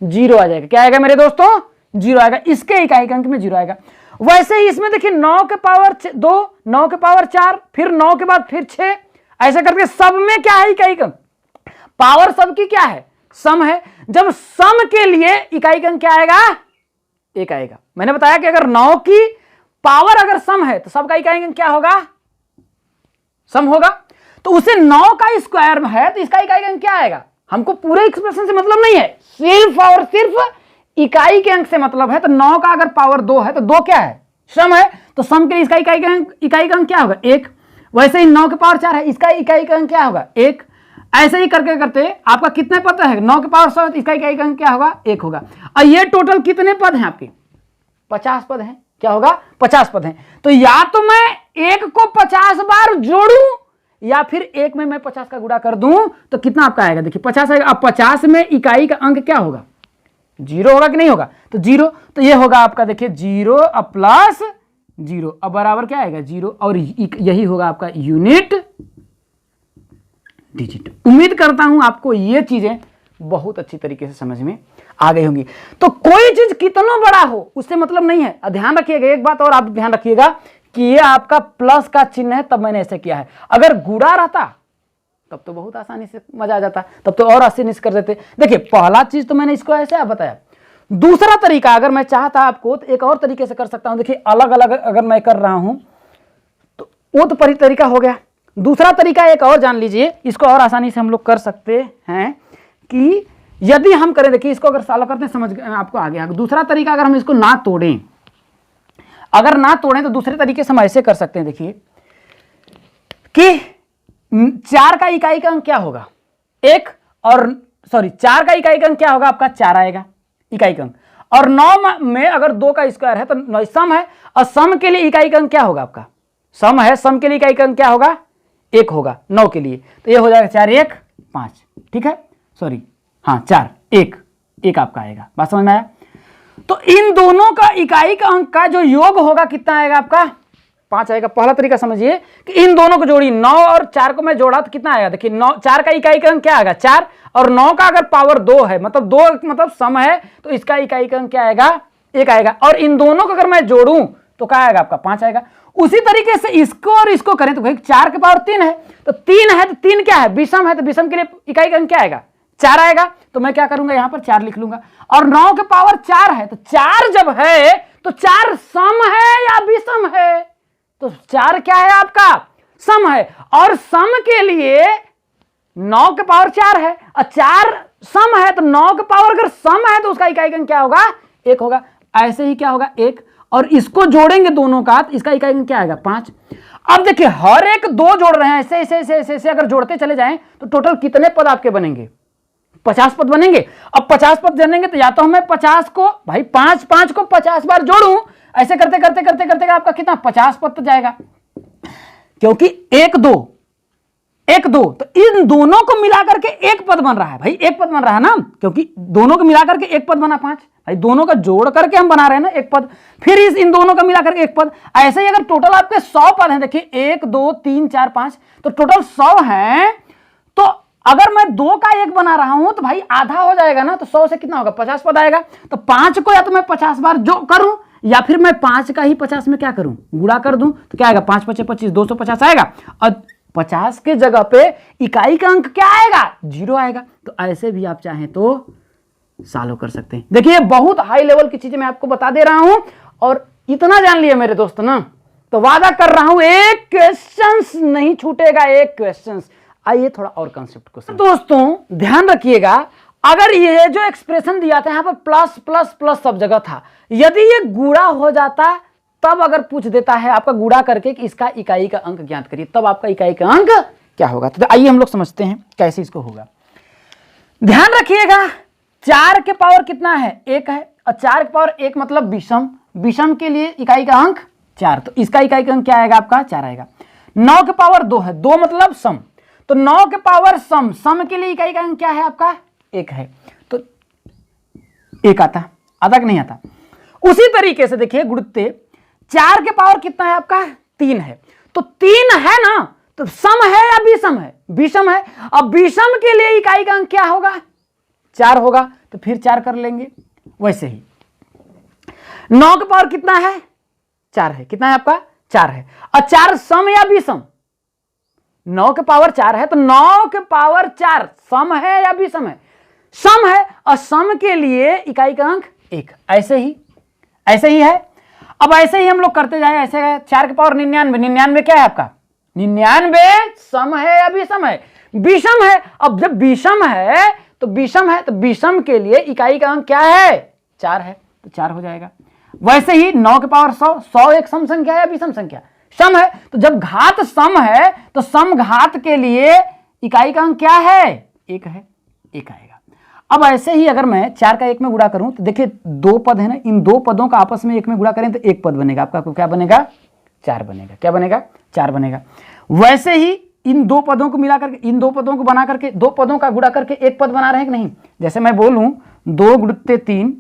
0 आ जाएगा। क्या आएगा मेरे दोस्तों, 0 आएगा। इसके इकाई का अंक में 0 आएगा। वैसे ही इसमें देखिए 9 के पावर 2, 9 के पावर 4, फिर 9 के बाद फिर 6, ऐसे करके सब में क्या है, इकाई का अंक। पावर सबकी क्या है, सम है। जब सम के लिए इकाई का अंक क्या आएगा, 1 आएगा। मैंने बताया कि अगर 9 की पावर अगर सम है तो सबका इकाई अंक क्या होगा, सम होगा। तो उसे 9 का स्क्वायर में है तो इसका इकाई अंक क्या आएगा। हमको पूरे एक्सप्रेशन से मतलब नहीं है, सिर्फ और सिर्फ इकाई के अंक से मतलब है। तो 9 का अगर पावर 2 है तो 2 क्या है, सम है। तो सम के लिए इसका इकाई का अंक क्या होगा, 1। वैसे ही 9 के पावर 4 है, इसका इकाई का अंक क्या होगा, 1। ऐसे ही करके करते आपका कितने पद है, 9 के पावर 100, इसका इकाई का अंक क्या होगा, 1 होगा। और ये टोटल कितने पद हैं आपके, 50 पद हैं। क्या होगा, 50 पद हैं। तो या तो मैं 1 को 50 बार जोड़ूं या फिर 1 में मैं 50 का गुणा कर दूं तो कितना आपका आएगा, देखिए 50 आएगा। अब 50 में इकाई का अंक क्या होगा, 0 होगा कि नहीं होगा, तो 0। तो ये होगा आपका देखिए 0 प्लस 0, अब बराबर क्या आएगा, 0। और यही होगा आपका यूनिट डिजिट। उम्मीद करता हूं आपको ये चीजें बहुत अच्छी तरीके से समझ में आ गई होंगी। तो कोई चीज कितना बड़ा हो उससे मतलब नहीं है। ध्यान रखिएगा एक बात और, आप ध्यान रखिएगा कि ये आपका प्लस का चिन्ह है तब मैंने ऐसे किया है। अगर गुणा रहता तब तो बहुत आसानी से मजा आ जाता, तब तो और आसानी से कर देते। देखिए पहला चीज तो मैंने इसको ऐसे बताया। दूसरा तरीका अगर मैं चाहता आपको तो एक और तरीके से कर सकता हूं। देखिए अलग अलग अगर मैं कर रहा हूं तो वो तो तरीका हो गया। दूसरा तरीका एक और जान लीजिए, इसको और आसानी से हम लोग कर सकते हैं कि यदि हम करें, देखिए इसको अगर सॉल्व करते हैं समझ आपको आ गया। दूसरा तरीका अगर हम इसको ना तोड़ें, अगर ना तोड़ें तो दूसरे तरीके से हम ऐसे कर सकते हैं। देखिए कि 4 का इकाई का अंक क्या होगा, 1 और 4 का इकाई का अंक क्या होगा आपका, 4 आएगा इकाई का अंक। और 9 में अगर 2 का स्क्वायर है तो 9 सम है, और सम के लिए इकाई का अंक क्या होगा आपका, सम है, सम के लिए इकाई का अंक क्या होगा, 1 होगा 9 के लिए। तो ये हो जाएगा 4 1 5, ठीक है, सॉरी हाँ 4 1 आपका आएगा। बात समझ में आया। तो इन दोनों का इकाई का अंक का जो योग होगा कितना आएगा आपका, 5 आएगा। पहला तरीका समझिए कि इन दोनों को जोड़ी, 9 और 4 को मैं जोड़ा तो कितना आएगा, देखिए 9 4 का इकाई का अंक क्या आएगा 4, और 9 का अगर पावर 2 है मतलब 2 मतलब सम है तो इसका इकाई का अंक क्या आएगा, 1 आएगा। और इन दोनों को अगर मैं जोड़ूं तो क्या आएगा आपका, 5 आएगा। उसी तरीके से इसको और इसको करें तो भाई 4 के पावर 3 है तो 3 है तो 3 क्या है, विषम है, तो विषम के लिए इकाई का अंक क्या आएगा, 4 आएगा। तो मैं क्या करूंगा, यहां पर 4 लिख लूंगा। और 9 के पावर 4 है तो 4 जब है तो 4 सम है या विषम है, तो 4 क्या है आपका, सम है। और सम के लिए 9 के पावर 4 है और 4 सम है, तो 9 के पावर अगर सम है तो उसका इकाई का अंक क्या होगा, 1 होगा। ऐसे ही क्या होगा 1, और इसको जोड़ेंगे दोनों का तो इसका इकाई क्या आएगा 5। अब देखिए हर एक 2 जोड़ रहे हैं, ऐसे ऐसे ऐसे ऐसे ऐसे अगर जोड़ते चले जाएं तो टोटल कितने पद आपके बनेंगे, 50 पद बनेंगे। अब 50 पद बनेंगे तो या तो हमें 50 को भाई 5 को 50 बार जोड़ूं, ऐसे करते करते करते करते आपका कितना 50 पद तो जाएगा, क्योंकि 1 2 तो इन दोनों को मिलाकर के एक पद बन रहा है भाई, एक पद बन रहा है ना, क्योंकि दोनों को मिलाकर के एक पद बना 5 भाई, दोनों का जोड़ करके हम बना रहे हैं ना एक पद, फिर इन दोनों का मिलाकर के एक पद। ऐसे ही अगर टोटल आपके 100 पद हैं, देखिए 1 2 3 4 5 तो टोटल 100 हैं। तो अगर मैं 2 का 1 बना रहा हूं तो भाई आधा हो जाएगा ना, तो 100 से कितना होगा 50 पद आएगा। तो 5 को या तो मैं 50 बार जो करूं या फिर मैं 5 का ही 50 में क्या करूं, गुणा कर दूं, तो क्या आएगा 5 × 5 = 25, 250 आएगा। और 50 के जगह पे इकाई का अंक क्या आएगा, 0 आएगा। तो ऐसे भी आप चाहें तो सॉल्व कर सकते हैं। देखिए बहुत हाई लेवल की चीजें मैं आपको बता दे रहा हूं, और इतना जान लिए मेरे दोस्त ना, तो वादा कर रहा हूं एक क्वेश्चंस नहीं छूटेगा, एक क्वेश्चंस। आइए थोड़ा और कंसेप्ट को दोस्तों ध्यान रखिएगा। अगर ये जो एक्सप्रेशन दिया था यहां पर प्लस प्लस प्लस सब जगह था, यदि ये गुणा हो जाता तब अगर पूछ देता है आपका गुणा करके कि इसका इकाई का अंक ज्ञात करिए, तब आपका इकाई का अंक क्या होगा। तो आइए हम लोग समझते हैं कैसे इसको होगा। ध्यान रखिएगा 4 के पावर कितना है, 1 है, और 4 के पावर 1 मतलब विषम, विषम के लिए इकाई का अंक 4, तो इसका इकाई का अंक क्या आएगा आपका 4 आएगा। 9 के पावर 2 है, 2 मतलब सम, तो 9 के पावर सम, सम के लिए इकाई का अंक क्या है आपका 1 है, तो 1 आता कि नहीं आता। उसी तरीके से देखिए गुणित्ते 4 के पावर कितना है आपका 3 है, तो 3 है ना, तो सम है या विषम है, विषम है। अब विषम के लिए इकाई का अंक क्या होगा 4 होगा, तो फिर 4 कर लेंगे। वैसे ही 9 के पावर कितना है 4 है, कितना है आपका 4 है, और 4 सम या विषम, 9 के पावर 4 है, तो 9 के पावर 4 सम है या विषम है, सम है, और सम के लिए इकाई का अंक 1। ऐसे ही है। अब ऐसे ही हम लोग करते जाए, ऐसे है 4 के पावर 99, 99 क्या है आपका 99 सम है या विषम है, विषम है। अब जब विषम है तो विषम के लिए इकाई का अंक क्या है 4 है, तो 4 हो जाएगा। वैसे ही 9 के पावर 100, 100 एक सम संख्या है या विषम संख्या, सम है, तो जब घात सम है तो सम घात के लिए इकाई का अंक क्या है 1 है, 1 आएगा। अब ऐसे ही अगर मैं 4 का 1 में गुणा करूं तो देखिए 2 पद है ना, इन 2 पदों का आपस में 1 में गुणा करें तो 1 पद बनेगा आपका, क्या बनेगा 4 बनेगा, क्या बनेगा 4 बनेगा। वैसे ही इन 2 पदों को मिला करके, इन 2 पदों को बना करके, 2 पदों का गुणा करके 1 पद बना रहे हैं कि नहीं। जैसे मैं बोलूं 2 × 3,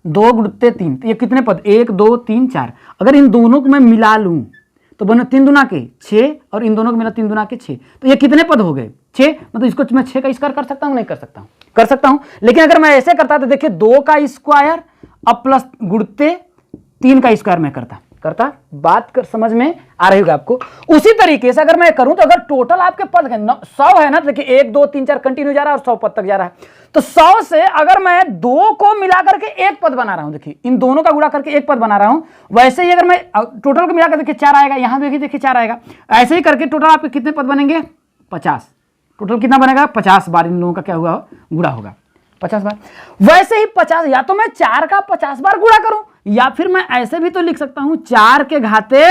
2 × 3, तो ये कितने पद 1 2 3 4, अगर इन दोनों को मैं मिला लूं तो बने 3 दूना के 6, और इन दोनों को मिला 3 दूना के 6, तो ये कितने पद हो गए 6। मतलब इसको मैं 6 का स्क्वायर कर सकता हूं नहीं कर सकता हूं, कर सकता हूं। लेकिन अगर मैं ऐसे करता तो देखिए 2 का स्क्वायर अब प्लस गुणते 3 का स्क्वायर में करता, बात कर समझ में आ रही होगी आपको। उसी तरीके से अगर मैं करूं तो अगर टोटल आपके पद 100 है ना, तो देखिए 1 2 3 4 कंटिन्यू जा रहा है और 100 पद तक जा रहा है, तो 100 से अगर मैं 2 को मिला करके 1 पद बना रहा हूं, देखिए इन दोनों का गुणा करके 1 पद बना रहा हूं, वैसे ही अगर मैं टोटल को मिलाकर देखिए 4 आएगा, यहां भी देखिए 4 आएगा। ऐसे ही करके टोटल आपके कितने पद बनेंगे 50, टोटल कितना बनेगा 50 बार इन लोगों का क्या हुआ गुणा होगा 50 बार। वैसे ही 50, या तो मैं 4 का 50 बार गुणा करूं, या फिर मैं ऐसे भी तो लिख सकता हूं 4 के घाते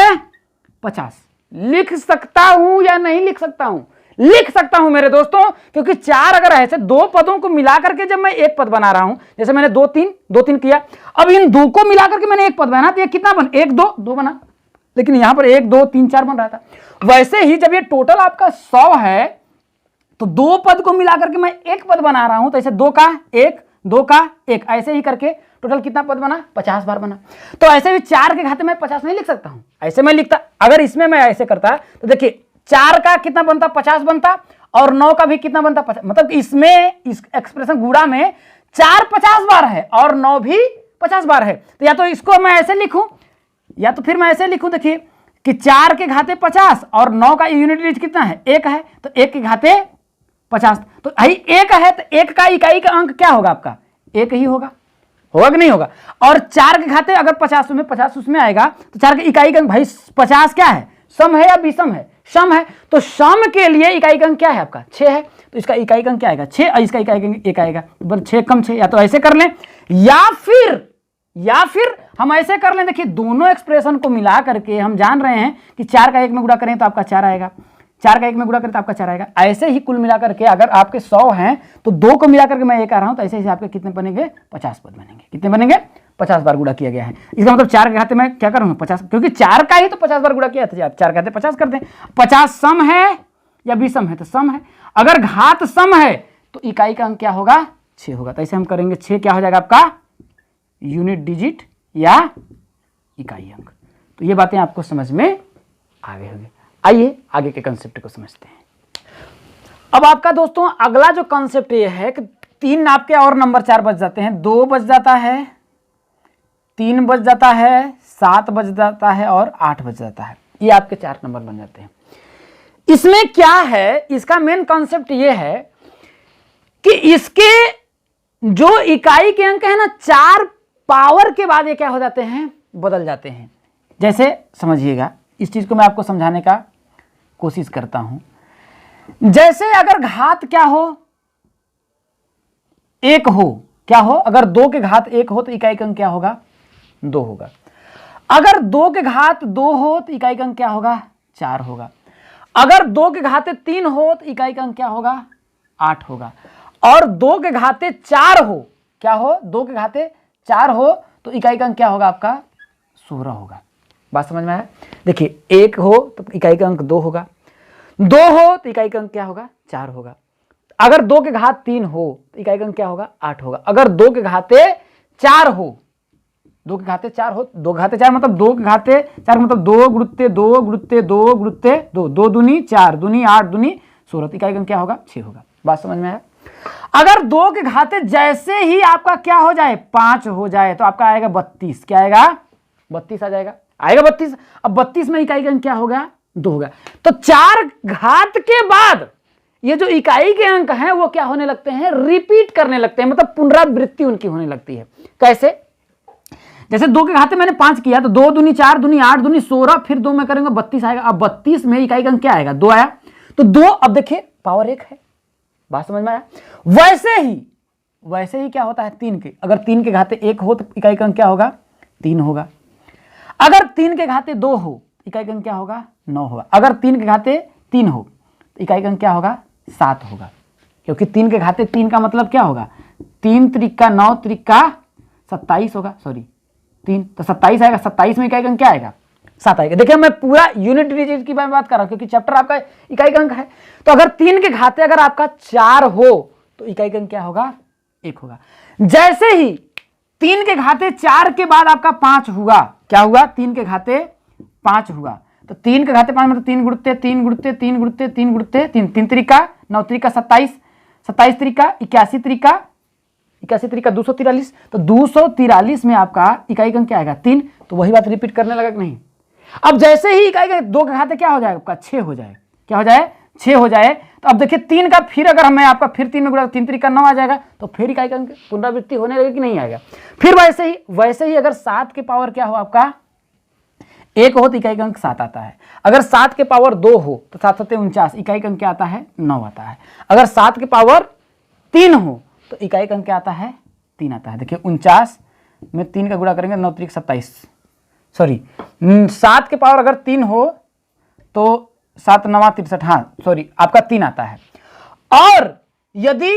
50, लिख सकता हूं या नहीं लिख सकता हूं, लिख सकता हूं मेरे दोस्तों, क्योंकि 4 अगर ऐसे 2 पदों को मिलाकर के जब मैं 1 पद बना रहा हूं, जैसे मैंने 2 3 किया, अब इन 2 को मिलाकर के मैंने 1 पद बना, तो ये कितना बन 1 2 बना, लेकिन यहां पर 1 2 3 4 बन रहा था। वैसे ही जब ये टोटल आपका 100 है तो 2 पद को मिलाकर के मैं 1 पद बना रहा हूं, तो ऐसे 2 का 1 2 का 1 ऐसे ही करके टोटल कितना पद बना 50 बार बना। तो ऐसे भी 4 के घाते में 50 नहीं लिख सकता हूं, ऐसे मैं लिखता, अगर इसमें मैं ऐसे करता तो देखिए 4 का कितना बनता 50 बनता, और 9 का भी कितना बनता 50, मतलब इसमें इस एक्सप्रेशन गुणा में 4 50 बार है और 9 भी 50 बार है। तो या तो इसको मैं ऐसे लिखूं या तो फिर मैं ऐसे लिखूं, देखिए कि 4 के घाते 50 और 9 का यूनिट डिजिट कितना है 1 है, तो 1 के घाते 50, तो भाई 1 है तो 1 का इकाई का अंक क्या होगा आपका 1 ही होगा कि नहीं होगा। और 4 के घाते अगर 50 में 50 उसमें आएगा, तो 4 के इकाई का अंक भाई 50 क्या है सम है या विषम है, सम है, तो सम के लिए इकाई का अंक क्या है आपका 6 है, तो इसका इकाई का अंक क्या आएगा 6, और इसका इकाई का अंक 1 आएगा, 6 कम 6, या तो ऐसे कर लें या फिर हम ऐसे कर लें। देखिए दोनों एक्सप्रेशन को मिला करके हम जान रहे हैं कि 4 का 1 में गुणा करें तो आपका 4 आएगा, 4 का 1 में गुणा करें तो आपका 4 आएगा। ऐसे ही कुल मिलाकर के अगर आपके 100 हैं तो 2 को मिलाकर के मैं 1 आ रहा हूं, तो ऐसे ही आपके कितने बनेंगे 50 पद बनेंगे, कितने बनेंगे 50 बार गुणा किया गया है। इसका मतलब 4 के घाते में क्या करूंगा 50, क्योंकि 4 का ही तो 50 बार गुणा किया था, 4 के घाते 50 कर दें। 50 सम है या विषम है, तो सम है, अगर घात सम है तो इकाई का अंक क्या होगा 6 होगा, तो ऐसे हम करेंगे 6 क्या हो जाएगा आपका यूनिट डिजिट या इकाई अंक। तो ये बातें आपको समझ में आ गई होगी। आइए आगे के कंसेप्ट को समझते हैं। अब आपका दोस्तों अगला जो कॉन्सेप्ट ये है कि 3 नाप के और नंबर 4 बच जाते हैं, 2 बच जाता है, 3 बच जाता है, 7 बच जाता है और 8 बच जाता है। ये आपके 4 नंबर बन जाते हैं। इसमें क्या है, इसका मेन कॉन्सेप्ट ये है कि इसके जो इकाई के अंक है ना, 4 पावर के बाद ये क्या हो जाते हैं, बदल जाते हैं। जैसे समझिएगा, इस चीज को मैं आपको समझाने का कोशिश करता हूं। जैसे अगर घात क्या हो, 1 हो, क्या हो, अगर 2 के घात 1 हो तो इकाई का अंक क्या होगा, 2 होगा। अगर 2 के घात 2 हो तो इकाई का अंक क्या होगा, 4 होगा। अगर 2 के घाते 3 हो तो इकाई का अंक क्या होगा, 8 होगा। और 2 के घाते 4 हो, क्या हो, 2 के घाते 4 हो तो इकाई का अंक क्या होगा आपका, 16 होगा। बात समझ में आया? देखिए 1 हो तो इकाई का अंक 2 होगा, 2 हो तो इकाई का अंक क्या होगा, 4 होगा। अगर 2 के घात 3 हो तो इकाई का अंक क्या होगा, 8 होगा। अगर 2 के घाते 4 हो, 2 के घाते 4 हो, 2 के घाते 4 मतलब 2 के घाते 4 मतलब 2 गुणुत्ते 2 गुणुत्ते 2 गुणुत्ते 2, 2 दूनी 4, दूनी 8, दूनी 16, इकाई का अंक क्या होगा, 6 होगा। बात समझ में आया? अगर 2 के घाते जैसे ही आपका क्या हो जाए, 5 हो जाए तो आपका आएगा 32, क्या आएगा, 32 आ जाएगा, आएगा 32। अब 32 में इकाई का अंक क्या होगा, 2 होगा। तो 4 घात के बाद ये जो इकाई के अंक हैं वो क्या होने लगते हैं, रिपीट करने लगते हैं, मतलब पुनरावृत्ति उनकी होने लगती है। कैसे? जैसे 2 के घाते मैंने 5 किया तो 2 दूनी 4, दूनी 8, दूनी 16, फिर 2 में करेंगे 32 आएगा। अब 32 में इकाई का अंक क्या आएगा, 2 आया, तो 2, अब देखिए पावर 1 है। बात समझ में आया? वैसे ही क्या होता है 3 के, अगर 3 के घाते 1 हो तो इकाई का अंक क्या होगा, 3 होगा। अगर 3 के घाते 2 हो इकाई का अंक क्या होगा, 9 होगा। अगर 3 के घाते 3 हो तो इकाई का अंक क्या होगा, 7 होगा। क्योंकि 3 के घाते 3 का मतलब क्या होगा, 3 त्रिका 9 त्रिका 27 होगा, सॉरी 3 तो 27 आएगा। 27 में इकाई का अंक क्या आएगा, 7 आएगा। देखिए मैं पूरा यूनिट डिजिट की बात कर रहा हूं क्योंकि चैप्टर आपका इकाई का अंक है। तो अगर 3 के घाते अगर आपका 4 हो तो इकाई का अंक क्या होगा, 1 होगा। जैसे ही 3 के घाते 4 के बाद आपका 5 हुआ, क्या हुआ, 3 के घाते 5 हुआ तो 3 के घाते 5 मतलब 3 गुणुत्ते 3 गुणुत्ते 3 गुणुत्ते 3 गुणुत्ते 3, 3 त्रिका 9 त्रिका 27, 27 त्रिका 81 त्रिका 81 त्रिका 243, तो 243 में आपका इकाई का अंक क्या आएगा, 3। तो वही बात रिपीट करने लगा कि नहीं। अब जैसे ही इकाई का 2 के घाते क्या हो जाएगा आपका, 6 हो जाए, क्या हो जाए, 6 हो जाए। तो अब देखिए 3 का फिर अगर मैं आपका फिर 3 में गुणा 3 त्रिका 9 आ जाएगा, तो फिर इकाई का अंक पुनरावृत्ति होने लगेगी कि नहीं आएगा। फिर वैसे ही अगर 7 के पावर क्या हो आपका 1 हो तो इकाई का अंक 7 आता है। अगर 7 के पावर 2 हो तो 7 7 49, इकाई का अंक क्या आता है, 9 आता है। अगर 7 के पावर 3 हो तो इकाई का अंक क्या आता है, 3 आता है। देखिए 49 में 3 का गुणा करेंगे 9 त्रिक 27, सॉरी 7 के पावर अगर 3 हो तो 7 9 63, हाँ सॉरी आपका 3 आता है। और यदि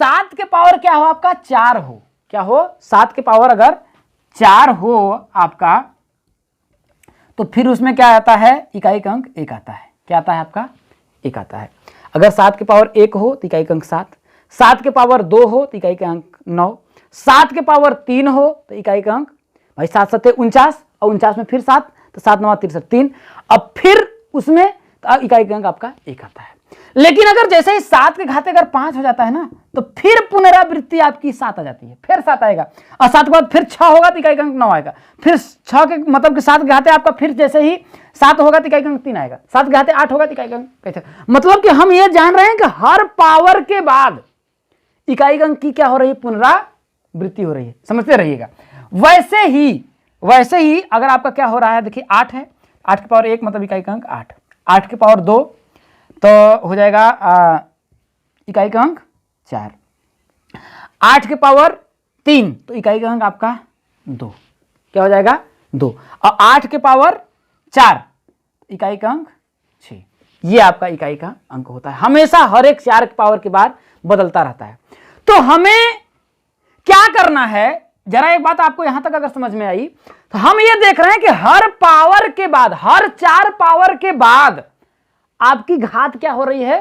7 के पावर क्या हो आपका 4 हो, क्या हो, 7 के पावर अगर 4 हो आपका तो फिर उसमें क्या आता है, इकाई का अंक 1 आता है। क्या आता है आपका, 1 आता है। अगर 7 के पावर 1 हो तो इकाई का अंक 7, 7 के पावर 2 हो तो इकाई का अंक 9, 7 के पावर 3 हो तो इकाई का अंक भाई 7 7 49 और 49 में फिर 7 तो 7 9 63 3। अब फिर उसमें तो इकाई का अंक आपका 1 आता है। लेकिन अगर जैसे ही 7 के घाते अगर 5 हो जाता है ना तो फिर पुनरावृत्ति आपकी 7 आ जाती है, फिर 7 आएगा। और 7 के बाद फिर 6 होगा तो इकाई का अंक 9 आएगा। फिर 6 के मतलब कि 7 के घाते आपका फिर जैसे ही 7 होगा तो इकाई का अंक 3 आएगा। 7 के घाते 8 होगा तो इकाई का अंक कैसे, मतलब कि हम ये जान रहे हैं कि हर पावर के बाद इकाई का अंक की क्या हो रही है, पुनरावृत्ति हो रही है। समझते रहिएगा। वैसे ही अगर आपका क्या हो रहा है, देखिए 8 है, 8 के पावर 1 मतलब इकाई का अंक 8, 8 के पावर 2 तो हो जाएगा इकाई का अंक 4, 8 के पावर 3 तो इकाई का अंक आपका 2, क्या हो जाएगा 2, और 8 के पावर 4 इकाई का अंक 6। ये आपका इकाई का अंक होता है, हमेशा हर एक 4 के पावर के बाद बदलता रहता है। तो हमें क्या करना है, जरा एक बात आपको यहां तक अगर समझ में आई तो हम ये देख रहे हैं कि हर पावर के बाद, हर 4 पावर के बाद आपकी घात क्या हो रही है,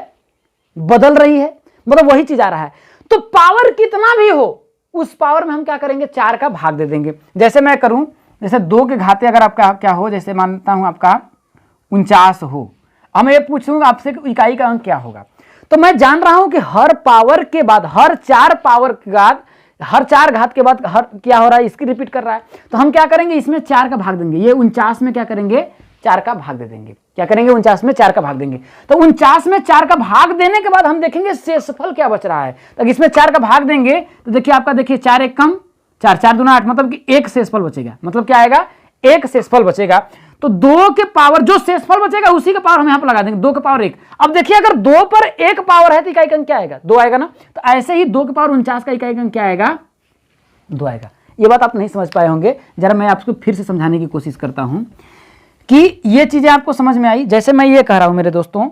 बदल रही है, मतलब वही चीज आ रहा है। तो पावर कितना भी हो उस पावर में हम क्या करेंगे, 4 का भाग दे देंगे। जैसे मैं करूं, जैसे 2 के घाते अगर आपका क्या हो, जैसे मानता हूं आपका 49 हो, हम ये पूछूंगा आपसे कि इकाई का अंक क्या होगा, तो मैं जान रहा हूं कि हर पावर के बाद, हर 4 पावर के बाद, हर 4 घात के बाद हर क्या हो रहा है, इसकी रिपीट कर रहा है। तो हम क्या करेंगे, इसमें 4 का भाग देंगे, ये 49 में क्या करेंगे, 4 का भाग दे देंगे। क्या करेंगे, 49 में 4 का भाग देंगे। तो 49 में 4 का भाग देने के बाद हम देखेंगे शेषफल क्या बच रहा है। तो इसमें 4 का भाग देंगे तो देखिए आपका, देखिए 4 एक कम 4, 4 दूना 8, मतलब कि 1 शेषफल बचेगा। मतलब क्या आएगा, 1 शेषफल बचेगा। तो 2 के पावर जो शेषफल बचेगा उसी का पावर हम यहां पर लगा देंगे, 2 के पावर 1। अब देखिए अगर 2 पर 1 पावर है तो इकाई का अंक क्या आएगा, 2 आएगा ना। तो ऐसे ही 2 के पावर 49 का इकाई का अंक क्या आएगा, 2 आएगा। ये बात आप नहीं समझ पाए होंगे, जरा मैं आपको फिर से समझाने की कोशिश करता हूं कि ये चीजें आपको समझ में आई। जैसे मैं ये कह रहा हूं मेरे दोस्तों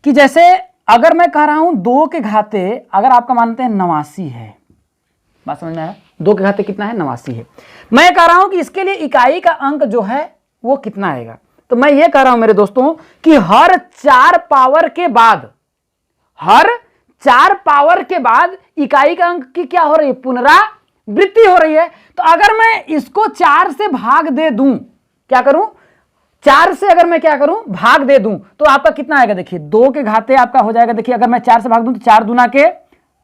कि जैसे अगर मैं कह रहा हूं 2 के घाते अगर आपका मानते हैं 89 है, बात समझ में आया, 2 के घाते कितना है, 89 है। मैं कह रहा हूं कि इसके लिए इकाई का अंक जो है वो कितना आएगा। तो मैं ये कह रहा हूं मेरे दोस्तों कि हर 4 पावर के बाद, हर 4 पावर के बाद इकाई का अंक की क्या हो रही है, पुनरावृत्ति हो रही है। तो अगर मैं इसको 4 से भाग दे दूं, क्या करूं, 4 से अगर मैं क्या करूं, भाग दे दूं, तो आपका कितना आएगा, देखिए 2 के घाते आपका हो जाएगा, देखिए अगर मैं 4 से भाग दूं तो 4 दूना के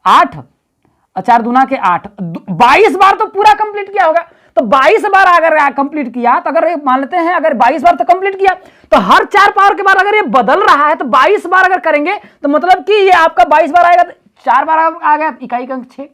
8 और 4 दूना के 8, 22 बार तो पूरा कंप्लीट किया होगा। तो 22 बार अगर कंप्लीट किया, तो अगर मान लेते हैं अगर 22 बार तो कंप्लीट किया, तो हर 4 पावर के बाद अगर ये बदल रहा है तो 22 बार अगर करेंगे तो मतलब कि ये आपका 22 बार आएगा, तो 4 बार आ गया, इकाई का अंक 6।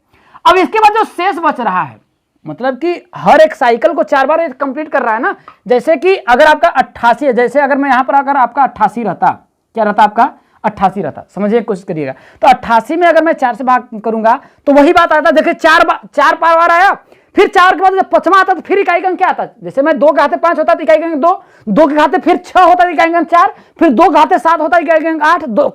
अब इसके बाद जो शेष बच रहा है, मतलब कि हर एक साइकिल को 4 बार कंप्लीट कर रहा है ना। जैसे कि अगर आपका 88 है, जैसे अगर मैं यहां पर अगर आपका 88 रहता, क्या रहता आपका 88 रहता, समझिए कोशिश करिएगा। तो 88 में अगर मैं 4 से भाग करूंगा तो वही बात आता, देखिए 4 बार आया, फिर 4 के बाद जब 5वां आता तो फिर इकाई का अंक क्या आता, जैसे मैं 2 के घाते 5 होता तो इकाई का अंक 2, 2 के घाते फिर 6 होता तो इकाई का अंक 4, फिर 2 के घाते 7 होता इकाई का अंक 8, 2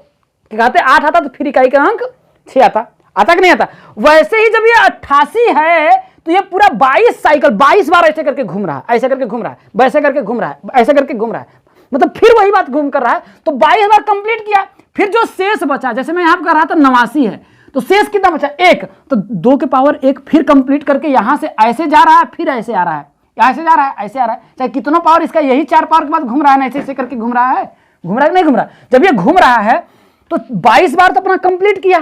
के घाते 8 आता तो फिर इकाई का अंक 6 आता कि नहीं आता। वैसे ही जब ये 88 है तो ये पूरा 22 साइकिल 22 बार ऐसे करके घूम रहा है, ऐसे करके घूम रहा है, वैसे करके घूम रहा है, ऐसे करके घूम रहा है, मतलब फिर वही बात घूम कर रहा है। तो 22 बार कंप्लीट किया, फिर जो शेष बचा, जैसे मैं यहां पर कर रहा था 89 है, तो शेष कितना बचा, 1। तो 2 के पावर 1 फिर कंप्लीट करके यहां से ऐसे जा रहा है, फिर ऐसे आ रहा है, ऐसे जा रहा है, ऐसे आ रहा है, चाहे कितना पावर इसका, यही 4 पावर के बाद घूम रहा है ना, ऐसे ऐसे करके घूम रहा है कि नहीं घूम रहा। जब ये घूम रहा है तो 22 बार तो अपना कंप्लीट किया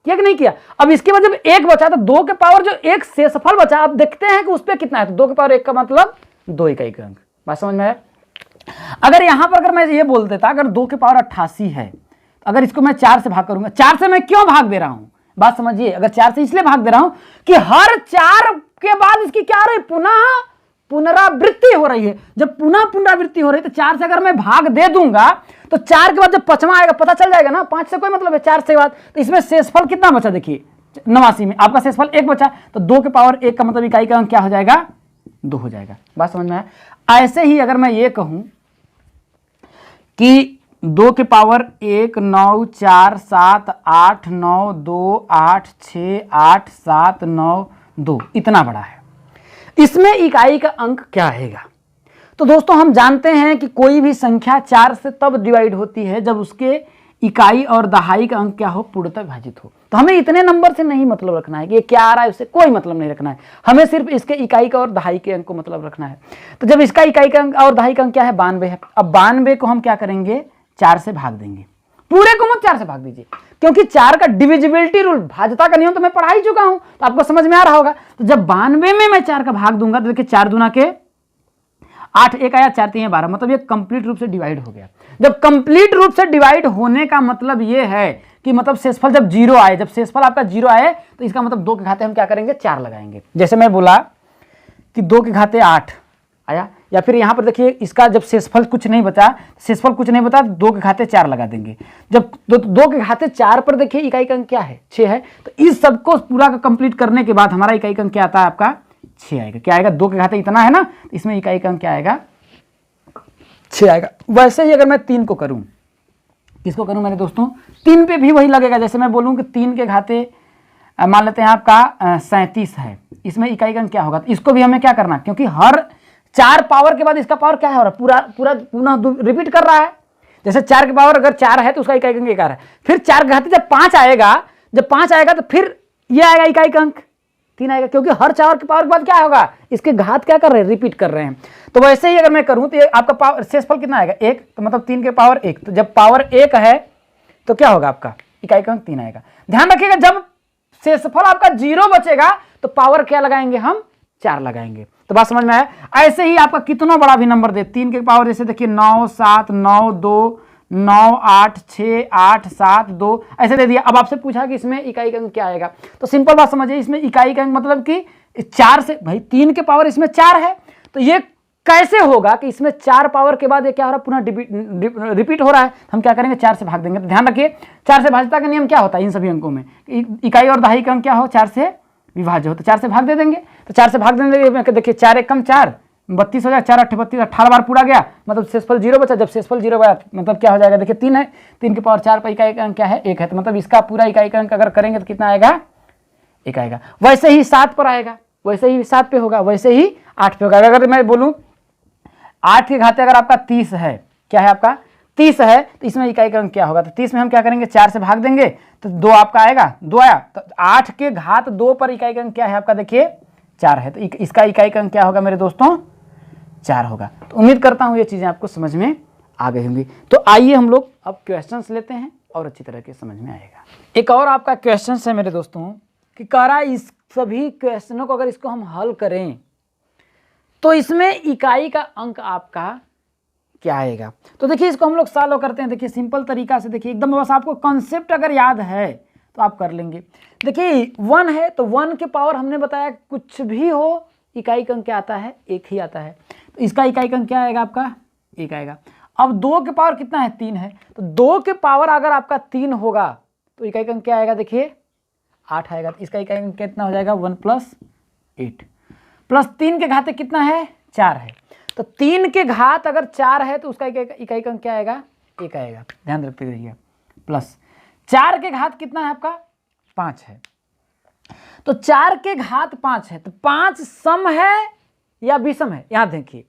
कि नहीं किया। अब इसके बाद जब 1 बचा तो 2 के पावर जो 1 शेषफल बचा, अब देखते हैं कि उस पर कितना है। तो 2 के पावर 1 का मतलब 2 इकाई का अंक, बात समझ में आया। अगर यहां पर अगर मैं ये बोल देता अगर 2 के पावर 88 है, अगर इसको मैं 4 से भाग करूंगा, 4 से मैं क्यों भाग दे रहा हूं, बात समझिए। अगर 4 से इसलिए भाग दे रहा हूं कि हर 4 के बाद इसकी क्या हो रही है, पुनः पुनरावृत्ति हो रही है। जब पुनः पुनरावृत्ति हो रही है तो 4 से अगर मैं भाग दे दूंगा तो 4 के बाद जब 5वां आएगा पता चल जाएगा ना, 5 से कोई मतलब है, 4 से बाद। तो इसमें शेषफल कितना बचा, देखिए 89 में आपका शेषफल 1 बचा, तो 2 के पावर 1 का मतलब इकाई का अंक क्या हो जाएगा, 2 हो जाएगा। बात समझ में आया। ऐसे ही अगर मैं ये कहूं कि 2 के पावर 1 9 4 7 8 9 2 8 6 8 7 9 2 इतना बड़ा है, इसमें इकाई का अंक क्या आएगा। तो दोस्तों हम जानते हैं कि कोई भी संख्या 4 से तब डिवाइड होती है जब उसके इकाई और दहाई का अंक क्या हो, पूर्णतः विभाजित हो। तो हमें इतने नंबर से नहीं मतलब रखना है कि ये क्या आ रहा है, उससे कोई मतलब नहीं रखना है, हमें सिर्फ इसके इकाई का और दहाई के अंक को मतलब रखना है। तो जब इसका इकाई का अंक और दहाई का अंक क्या है, 92 है। अब 92 को हम क्या करेंगे, 4 से भाग देंगे, पूरे को मत 4 से भाग दीजिए, क्योंकि 4 का डिविजिबिलिटी रूल, भाज्यता का नियम तो मैं पढ़ा ही चुका हूं, तो आपको समझ में आ रहा होगा। तो जब 92 में मैं 4 का भाग दूंगा तो देखिए 4 दूना के 8, 1 आया, 4 3 12, मतलब ये कंप्लीट रूप से डिवाइड हो गया। जब कंप्लीट रूप से डिवाइड होने का मतलब ये है कि मतलब शेषफल जब 0 आए, जब शेषफल आपका 0 आए तो इसका मतलब 2 के घाते हम क्या करेंगे, 4 लगाएंगे। जैसे मैं बोला कि 2 के घाते 8 आया, या फिर यहां पर देखिए इसका जब शेषफल कुछ नहीं बचा, शेषफल कुछ नहीं बता, 2 के घाते 4 लगा देंगे। जब 2 के घाते 4 पर देखिए इकाई का अंक क्या है, 6 है। तो इस सबको पूरा का कंप्लीट करने के बाद हमारा इकाई का अंक क्या आता है, आपका 6 आएगा। क्या आएगा, 2 के घाते इतना है ना, इसमें इकाई का अंक क्या आएगा, 6 आएगा। वैसे ही अगर मैं 3 को करूं, किसको करूं मेरे दोस्तों, 3 पे भी वही लगेगा। जैसे मैं बोलूं कि 3 के घाते मान लेते हैं आपका 37 है, इसमें इकाई का अंक क्या होगा। तो इसको भी हमें क्या करना, क्योंकि हर 4 पावर के बाद इसका पावर क्या हो रहा है, पूरा पुनः रिपीट कर रहा है। जैसे 4 के पावर अगर 4 है तो उसका इकाई का अंक 1 है, फिर 4 के घाते जब 5 आएगा, जब 5 आएगा तो फिर ये आएगा इकाई का अंक 3 आएगा, क्योंकि हर 4 के पावर के बाद क्या होगा, इसके घात क्या कर रहे हैं, रिपीट कर रहे हैं। तो वैसे ही अगर मैं करूं तो आपका पावर शेषफल कितना आएगा, 1, तो मतलब 3 के पावर 1। तो जब पावर 1 है तो क्या होगा आपका इकाई का अंक 3 आएगा। ध्यान रखिएगा जब शेषफल आपका 0 बचेगा तो पावर क्या लगाएंगे हम 4 लगाएंगे। तो बात समझ में आया। ऐसे ही आपका कितना बड़ा भी नंबर दे 3 के पावर जैसे देखिए 9 7 9 2 9 8 6 8 7 2 ऐसे दे दिया। अब आपसे पूछा कि इसमें इकाई का अंक क्या आएगा, तो सिंपल बात समझिए इसमें इकाई का अंक मतलब कि 4 से भाई 3 के पावर इसमें 4 है, तो ये कैसे होगा कि इसमें 4 पावर के बाद ये क्या हो रहा है पुनः रिपीट हो रहा है। हम क्या करेंगे 4 से भाग देंगे। तो ध्यान रखिए 4 से भाज्यता का नियम क्या होता है इन सभी अंकों में, इकाई और दहाई का अंक क्या हो 4 से विभाज्य हो, तो 4 से भाग दे देंगे। तो 4 से भाग देंगे देखिए 4 एक कम 4 32 हो जाएगा, 4 8 32 18 बार पूरा गया मतलब शेषफल 0 बचा। जब शेषफल 0 बचा मतलब क्या हो जाएगा देखिए 3 है, 3 के पावर 4 पर इकाई का अंक क्या है 1 है, तो मतलब इसका पूरा इकाई का अंक अगर करेंगे तो कितना आएगा 1 आएगा। वैसे ही 7 पर आएगा, वैसे ही 7 पे होगा, वैसे ही 8 पे होगा। अगर मैं बोलूं 8 के घाते अगर आपका 30 है, क्या है आपका 30 है, तो इसमें इकाई का अंक क्या होगा, तो 30 में हम क्या करेंगे 4 से भाग देंगे तो 2 आपका आएगा, 2 आया, तो 8 के घात 2 पर इकाई का अंक क्या है आपका देखिए 4 है, तो इसका इकाई का अंक क्या होगा मेरे दोस्तों 4 होगा। तो उम्मीद करता हूं ये चीजें आपको समझ में आ गई होंगी। तो आइए हम लोग अब क्वेश्चंस लेते हैं और अच्छी तरह के समझ में आएगा। एक और आपका क्वेश्चन है मेरे दोस्तों कि कह रहा है इस सभी क्वेश्चनों को अगर इसको हम हल करें तो इसमें इकाई का अंक आपका क्या आएगा। तो देखिए इसको हम लोग सॉल्व करते हैं। देखिए सिंपल तरीका से देखिए एकदम बस आपको कॉन्सेप्ट अगर याद है तो आप कर लेंगे। देखिए 1 है तो 1 के पावर हमने बताया कुछ भी हो इकाई का अंक क्या आता है 1 ही आता है, तो इसका इकाई का अंक क्या आएगा आपका 1 आएगा। अब 2 के पावर कितना है 3 है, तो 2 के पावर अगर आपका 3 होगा तो इकाई का अंक क्या आएगा देखिए 8 आएगा, तो इसका इकाई का अंक कितना हो जाएगा 1 + 8 प्लस 3 के घाते कितना है 4 है, तो 3 के घात अगर 4 है तो उसका इकाई का अंक क्या आएगा 1 आएगा, ध्यान रखते रहिए। प्लस 4 के घात कितना है आपका 5 है, तो 4 के घात 5 है, तो 5 सम है या विषम है, यहां देखिए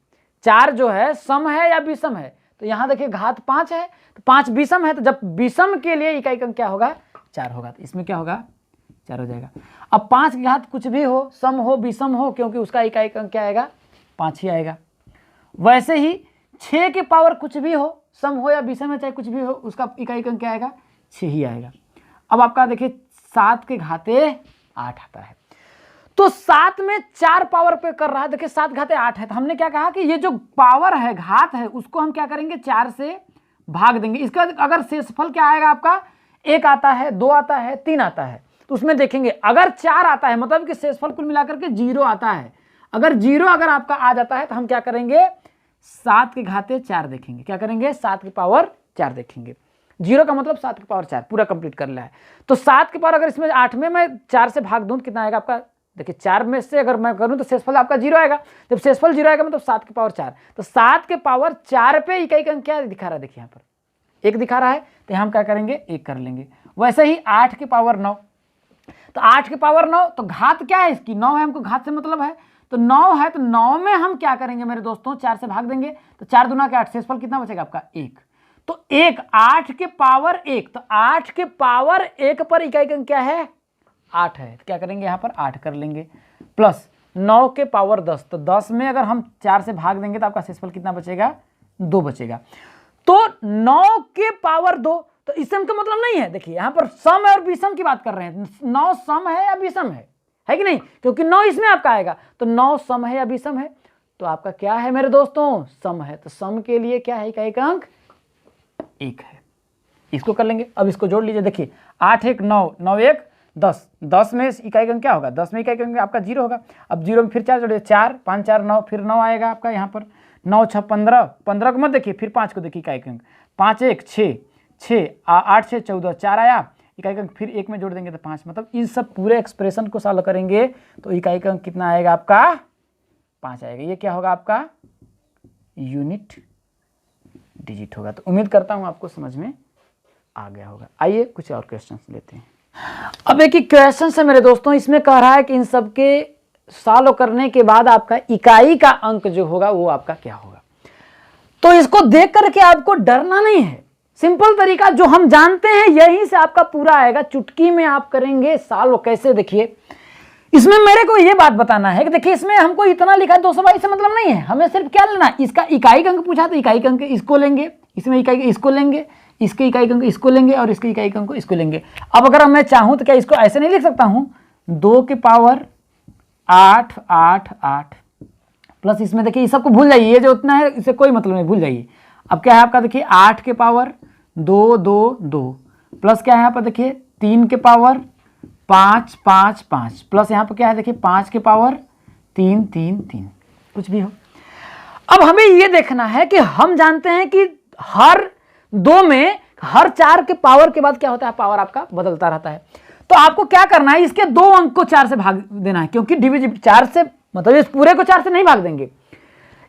4 जो है सम है या विषम है, तो यहां देखिए घात 5 है तो 5 विषम है, तो जब विषम के लिए इकाई का अंक क्या होगा 4 होगा, तो इसमें क्या होगा 4 हो जाएगा। अब 5 के घात कुछ भी हो सम हो विषम हो क्योंकि उसका इकाई का अंक क्या आएगा 5 ही आएगा। वैसे ही 6 के पावर कुछ भी हो सम हो या विषम है चाहे कुछ भी हो उसका इकाई का अंक क्या आएगा 6 ही आएगा। अब आपका देखिए 7 के घाते 8 आता है, तो 7 में 4 पावर पे कर रहा है, देखिए 7 घाते 8 है, तो हमने क्या कहा कि ये जो पावर है घात है उसको हम क्या करेंगे 4 से भाग देंगे। इसका अगर शेषफल क्या आएगा आपका 1 आता है 2 आता है 3 आता है, तो उसमें देखेंगे अगर 4 आता है मतलब कि शेषफल कुल मिलाकर के 0 आता है, अगर 0 अगर आपका आ जाता है तो हम क्या करेंगे 7 के घाते 4 देखेंगे, क्या करेंगे 7 की पावर 4 देखेंगे। 0 का मतलब 7 की पावर 4 पूरा कंप्लीट कर लिया है, तो 7 की पावर अगर इसमें 8 में मैं 4 से भाग दूं कितना आएगा आपका देखिए 4 में से अगर मैं करूं तो शेषफल आपका 0 आएगा, जब शेषफल 0 आएगा मतलब 7 की पावर 4, तो 7 के पावर 4 पे इकाई का अंक क्या दिखा रहा है देखिए यहाँ पर 1 दिखा रहा है, तो हम क्या करेंगे 1 कर लेंगे। वैसे ही 8 के पावर 9, तो 8 के पावर 9 तो घात क्या है इसकी 9 है, हमको घात से मतलब है, तो 9 है तो 9 में हम क्या करेंगे मेरे दोस्तों 4 से भाग देंगे, तो 4 दूना के 8 शेषफल कितना बचेगा आपका 1, तो 1 8 के पावर 1, तो 8 के पावर 1 पर इकाई का अंक क्या है 8 है, तो क्या करेंगे यहाँ पर 8 कर लेंगे। प्लस 9 के पावर 10, तो 10 में अगर हम 4 से भाग देंगे तो आपका शेषफल कितना बचेगा 2 बचेगा, तो 9 के पावर 2, तो इसम का मतलब नहीं है देखिए यहाँ पर सम और विषम की बात कर रहे हैं, 9 सम है या विषम है कि नहीं, क्योंकि 9 इसमें आपका आएगा, तो 9 सम है या विषम है, तो आपका क्या है मेरे दोस्तों सम है, तो सम के लिए क्या है इकाई का अंक 1 है, इसको कर लेंगे। अब इसको जोड़ लीजिए देखिए 8 1 9 9 1 10, 10 में इकाई का अंक क्या होगा 10 में इकाई का अंक आपका 0 होगा। अब 0 में फिर 4 जोड़िए 4 5 4 9 फिर 9 आएगा आपका यहाँ पर 9 6 15, 15 को मत देखिए फिर 5 को देखिए इकाई का अंक 5 1 6 6 8 6 14 4 आया, इकाई का अंक फिर 1 में जोड़ देंगे तो 5, मतलब इन सब पूरे एक्सप्रेशन को सॉल्व करेंगे तो इकाई का अंक कितना आएगा आपका 5 आएगा। ये क्या होगा आपका यूनिट डिजिट होगा। तो उम्मीद करता हूं आपको समझ में आ गया होगा। आइए कुछ और क्वेश्चंस लेते हैं। अब एक क्वेश्चन है मेरे दोस्तों, इसमें कह रहा है कि इन सब के सॉल्व करने के बाद आपका इकाई का अंक जो होगा वो आपका क्या होगा। तो इसको देख करके आपको डरना नहीं है, सिंपल तरीका जो हम जानते हैं यहीं से आपका पूरा आएगा, चुटकी में आप करेंगे सॉल्व। कैसे देखिए इसमें मेरे को ये बात बताना है कि देखिए इसमें हमको इतना लिखा है 222 से मतलब नहीं है, हमें सिर्फ क्या लेना है इसका इकाई का अंक पूछा तो इकाई का अंक इसको लेंगे, इसमें इकाई इसको लेंगे, इसके इकाई अंक इसको लेंगे और इसके इकाई अंक इसको लेंगे। अब अगर मैं चाहूँ तो क्या इसको ऐसे नहीं लिख सकता हूँ, 2 के पावर 8 8 8 प्लस इसमें देखिए, इस सबको भूल जाइए, ये जो उतना है इससे कोई मतलब नहीं, भूल जाइए। अब क्या है आपका देखिए 8 के पावर 2 2 2 प्लस क्या है यहाँ पर देखिए 3 के पावर 5 5 5 प्लस यहाँ पर क्या है देखिए 5 के पावर 3 3 3, कुछ भी हो। अब हमें ये देखना है कि हम जानते हैं कि हर 2 में हर 4 के पावर के बाद क्या होता है, पावर आपका बदलता रहता है। तो आपको क्या करना है, इसके 2 अंक को 4 से भाग देना है, क्योंकि डिविजिबल 4 से मतलब इस पूरे को 4 से नहीं भाग देंगे,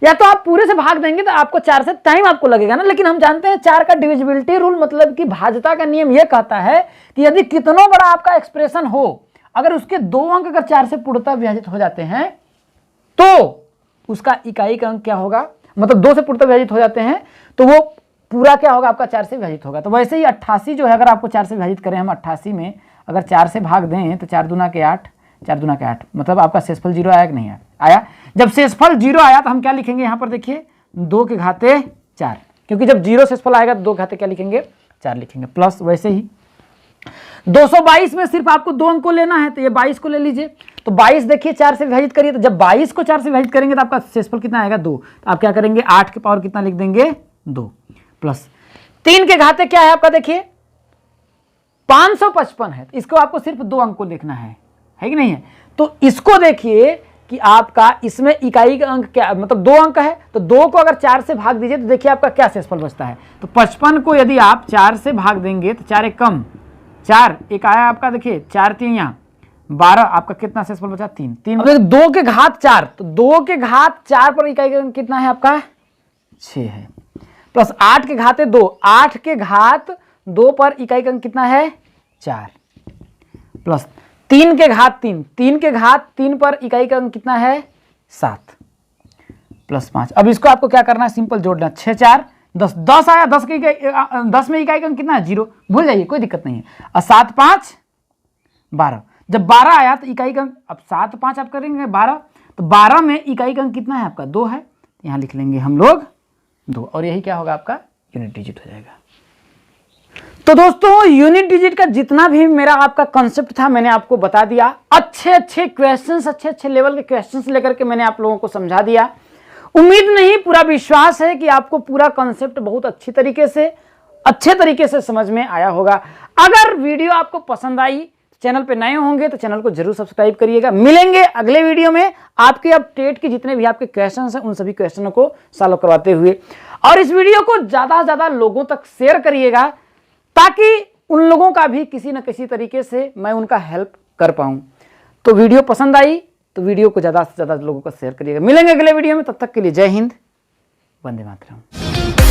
या तो आप पूरे से भाग देंगे तो आपको 4 से टाइम आपको लगेगा ना। लेकिन हम जानते हैं 4 का डिविजिबिलिटी रूल मतलब कि भाज्यता का नियम यह कहता है कि यदि कितना बड़ा आपका एक्सप्रेशन हो, अगर उसके 2 अंक अगर 4 से पूर्णतः विभाजित हो जाते हैं तो उसका इकाई का अंक क्या होगा, मतलब 2 से पूर्णतः विभाजित हो जाते हैं तो वो पूरा क्या होगा आपका 4 से विभाजित होगा। तो वैसे ही 88 जो है, अगर आपको 4 से विभाजित करें हम 88 में अगर 4 से भाग दें तो 4 दूना के 8 4 दूना के 8, मतलब आपका शेषफल 0 आया कि नहीं आया। जब शेषफल 0 आया तो हम क्या लिखेंगे यहाँ पर देखिए 2 के घाते 4, क्योंकि जब 0 शेषफल आएगा तो 2 घाते क्या लिखेंगे 4 लिखेंगे। प्लस वैसे ही 222 में सिर्फ आपको 2 अंक को लेना है, तो ये 22 को ले लीजिए। तो 22 देखिए 4 से विभाजित करिए, तो जब 22 को 4 से विभाजित करेंगे तो आपका शेषफल कितना आएगा 2, तो आप क्या करेंगे 8 के पावर कितना लिख देंगे 2 प्लस 3 के घाते क्या है आपका देखिए 555 है, तो इसको आपको सिर्फ 2 अंक को लिखना है कि नहीं है। तो इसको देखिए कि आपका इसमें इकाई का अंक क्या, मतलब 2 अंक है, तो 2 को अगर 4 से भाग दीजिए तो देखिए आपका क्या शेषफल बचता है। तो 55 को यदि आप 4 से भाग देंगे तो 4 एक कम 4 एक आया आपका देखिए 4 3 यहाँ 12, आपका कितना शेषफल बचा 3 3। 2 के घात 4, तो 2 के घात 4 पर इकाई का अंक कितना है आपका 6 है, प्लस 8 के घाते 2, 8 के घात 2 पर इकाई का अंक कितना है 4, प्लस 3 के घात 3, 3 के घात 3 पर इकाई का अंक कितना है 7 प्लस 5। अब इसको आपको क्या करना है, सिंपल जोड़ना, 6 4 10 10 आया, 10 के 10 में इकाई का अंक कितना है 0, भूल जाइए कोई दिक्कत नहीं है। और 7 5 12, जब 12 आया तो इकाई का अंक, अब 7 5 आप करेंगे 12, तो 12 में इकाई का अंक कितना है आपका 2 है, यहाँ लिख लेंगे हम लोग 2, और यही क्या होगा आपका यूनिट डिजिट हो जाएगा। तो दोस्तों यूनिट डिजिट का जितना भी मेरा आपका कॉन्सेप्ट था मैंने आपको बता दिया, अच्छे क्वेश्चंस, अच्छे लेवल के क्वेश्चंस लेकर के मैंने आप लोगों को समझा दिया। उम्मीद नहीं पूरा विश्वास है कि आपको पूरा कॉन्सेप्ट बहुत अच्छे तरीके से समझ में आया होगा। अगर वीडियो आपको पसंद आई, चैनल पे नए होंगे तो चैनल को जरूर सब्सक्राइब करिएगा। मिलेंगे अगले वीडियो में आपके अपडेट के जितने भी आपके क्वेश्चंस हैं उन सभी क्वेश्चनों को सॉल्व करवाते हुए, और इस वीडियो को ज्यादा से ज्यादा लोगों तक शेयर करिएगा ताकि उन लोगों का भी किसी न किसी तरीके से मैं उनका हेल्प कर पाऊं। तो वीडियो पसंद आई तो वीडियो को ज़्यादा से ज़्यादा लोगों को शेयर करिएगा। मिलेंगे अगले वीडियो में, तब तक के लिए जय हिंद, वंदे मातरम।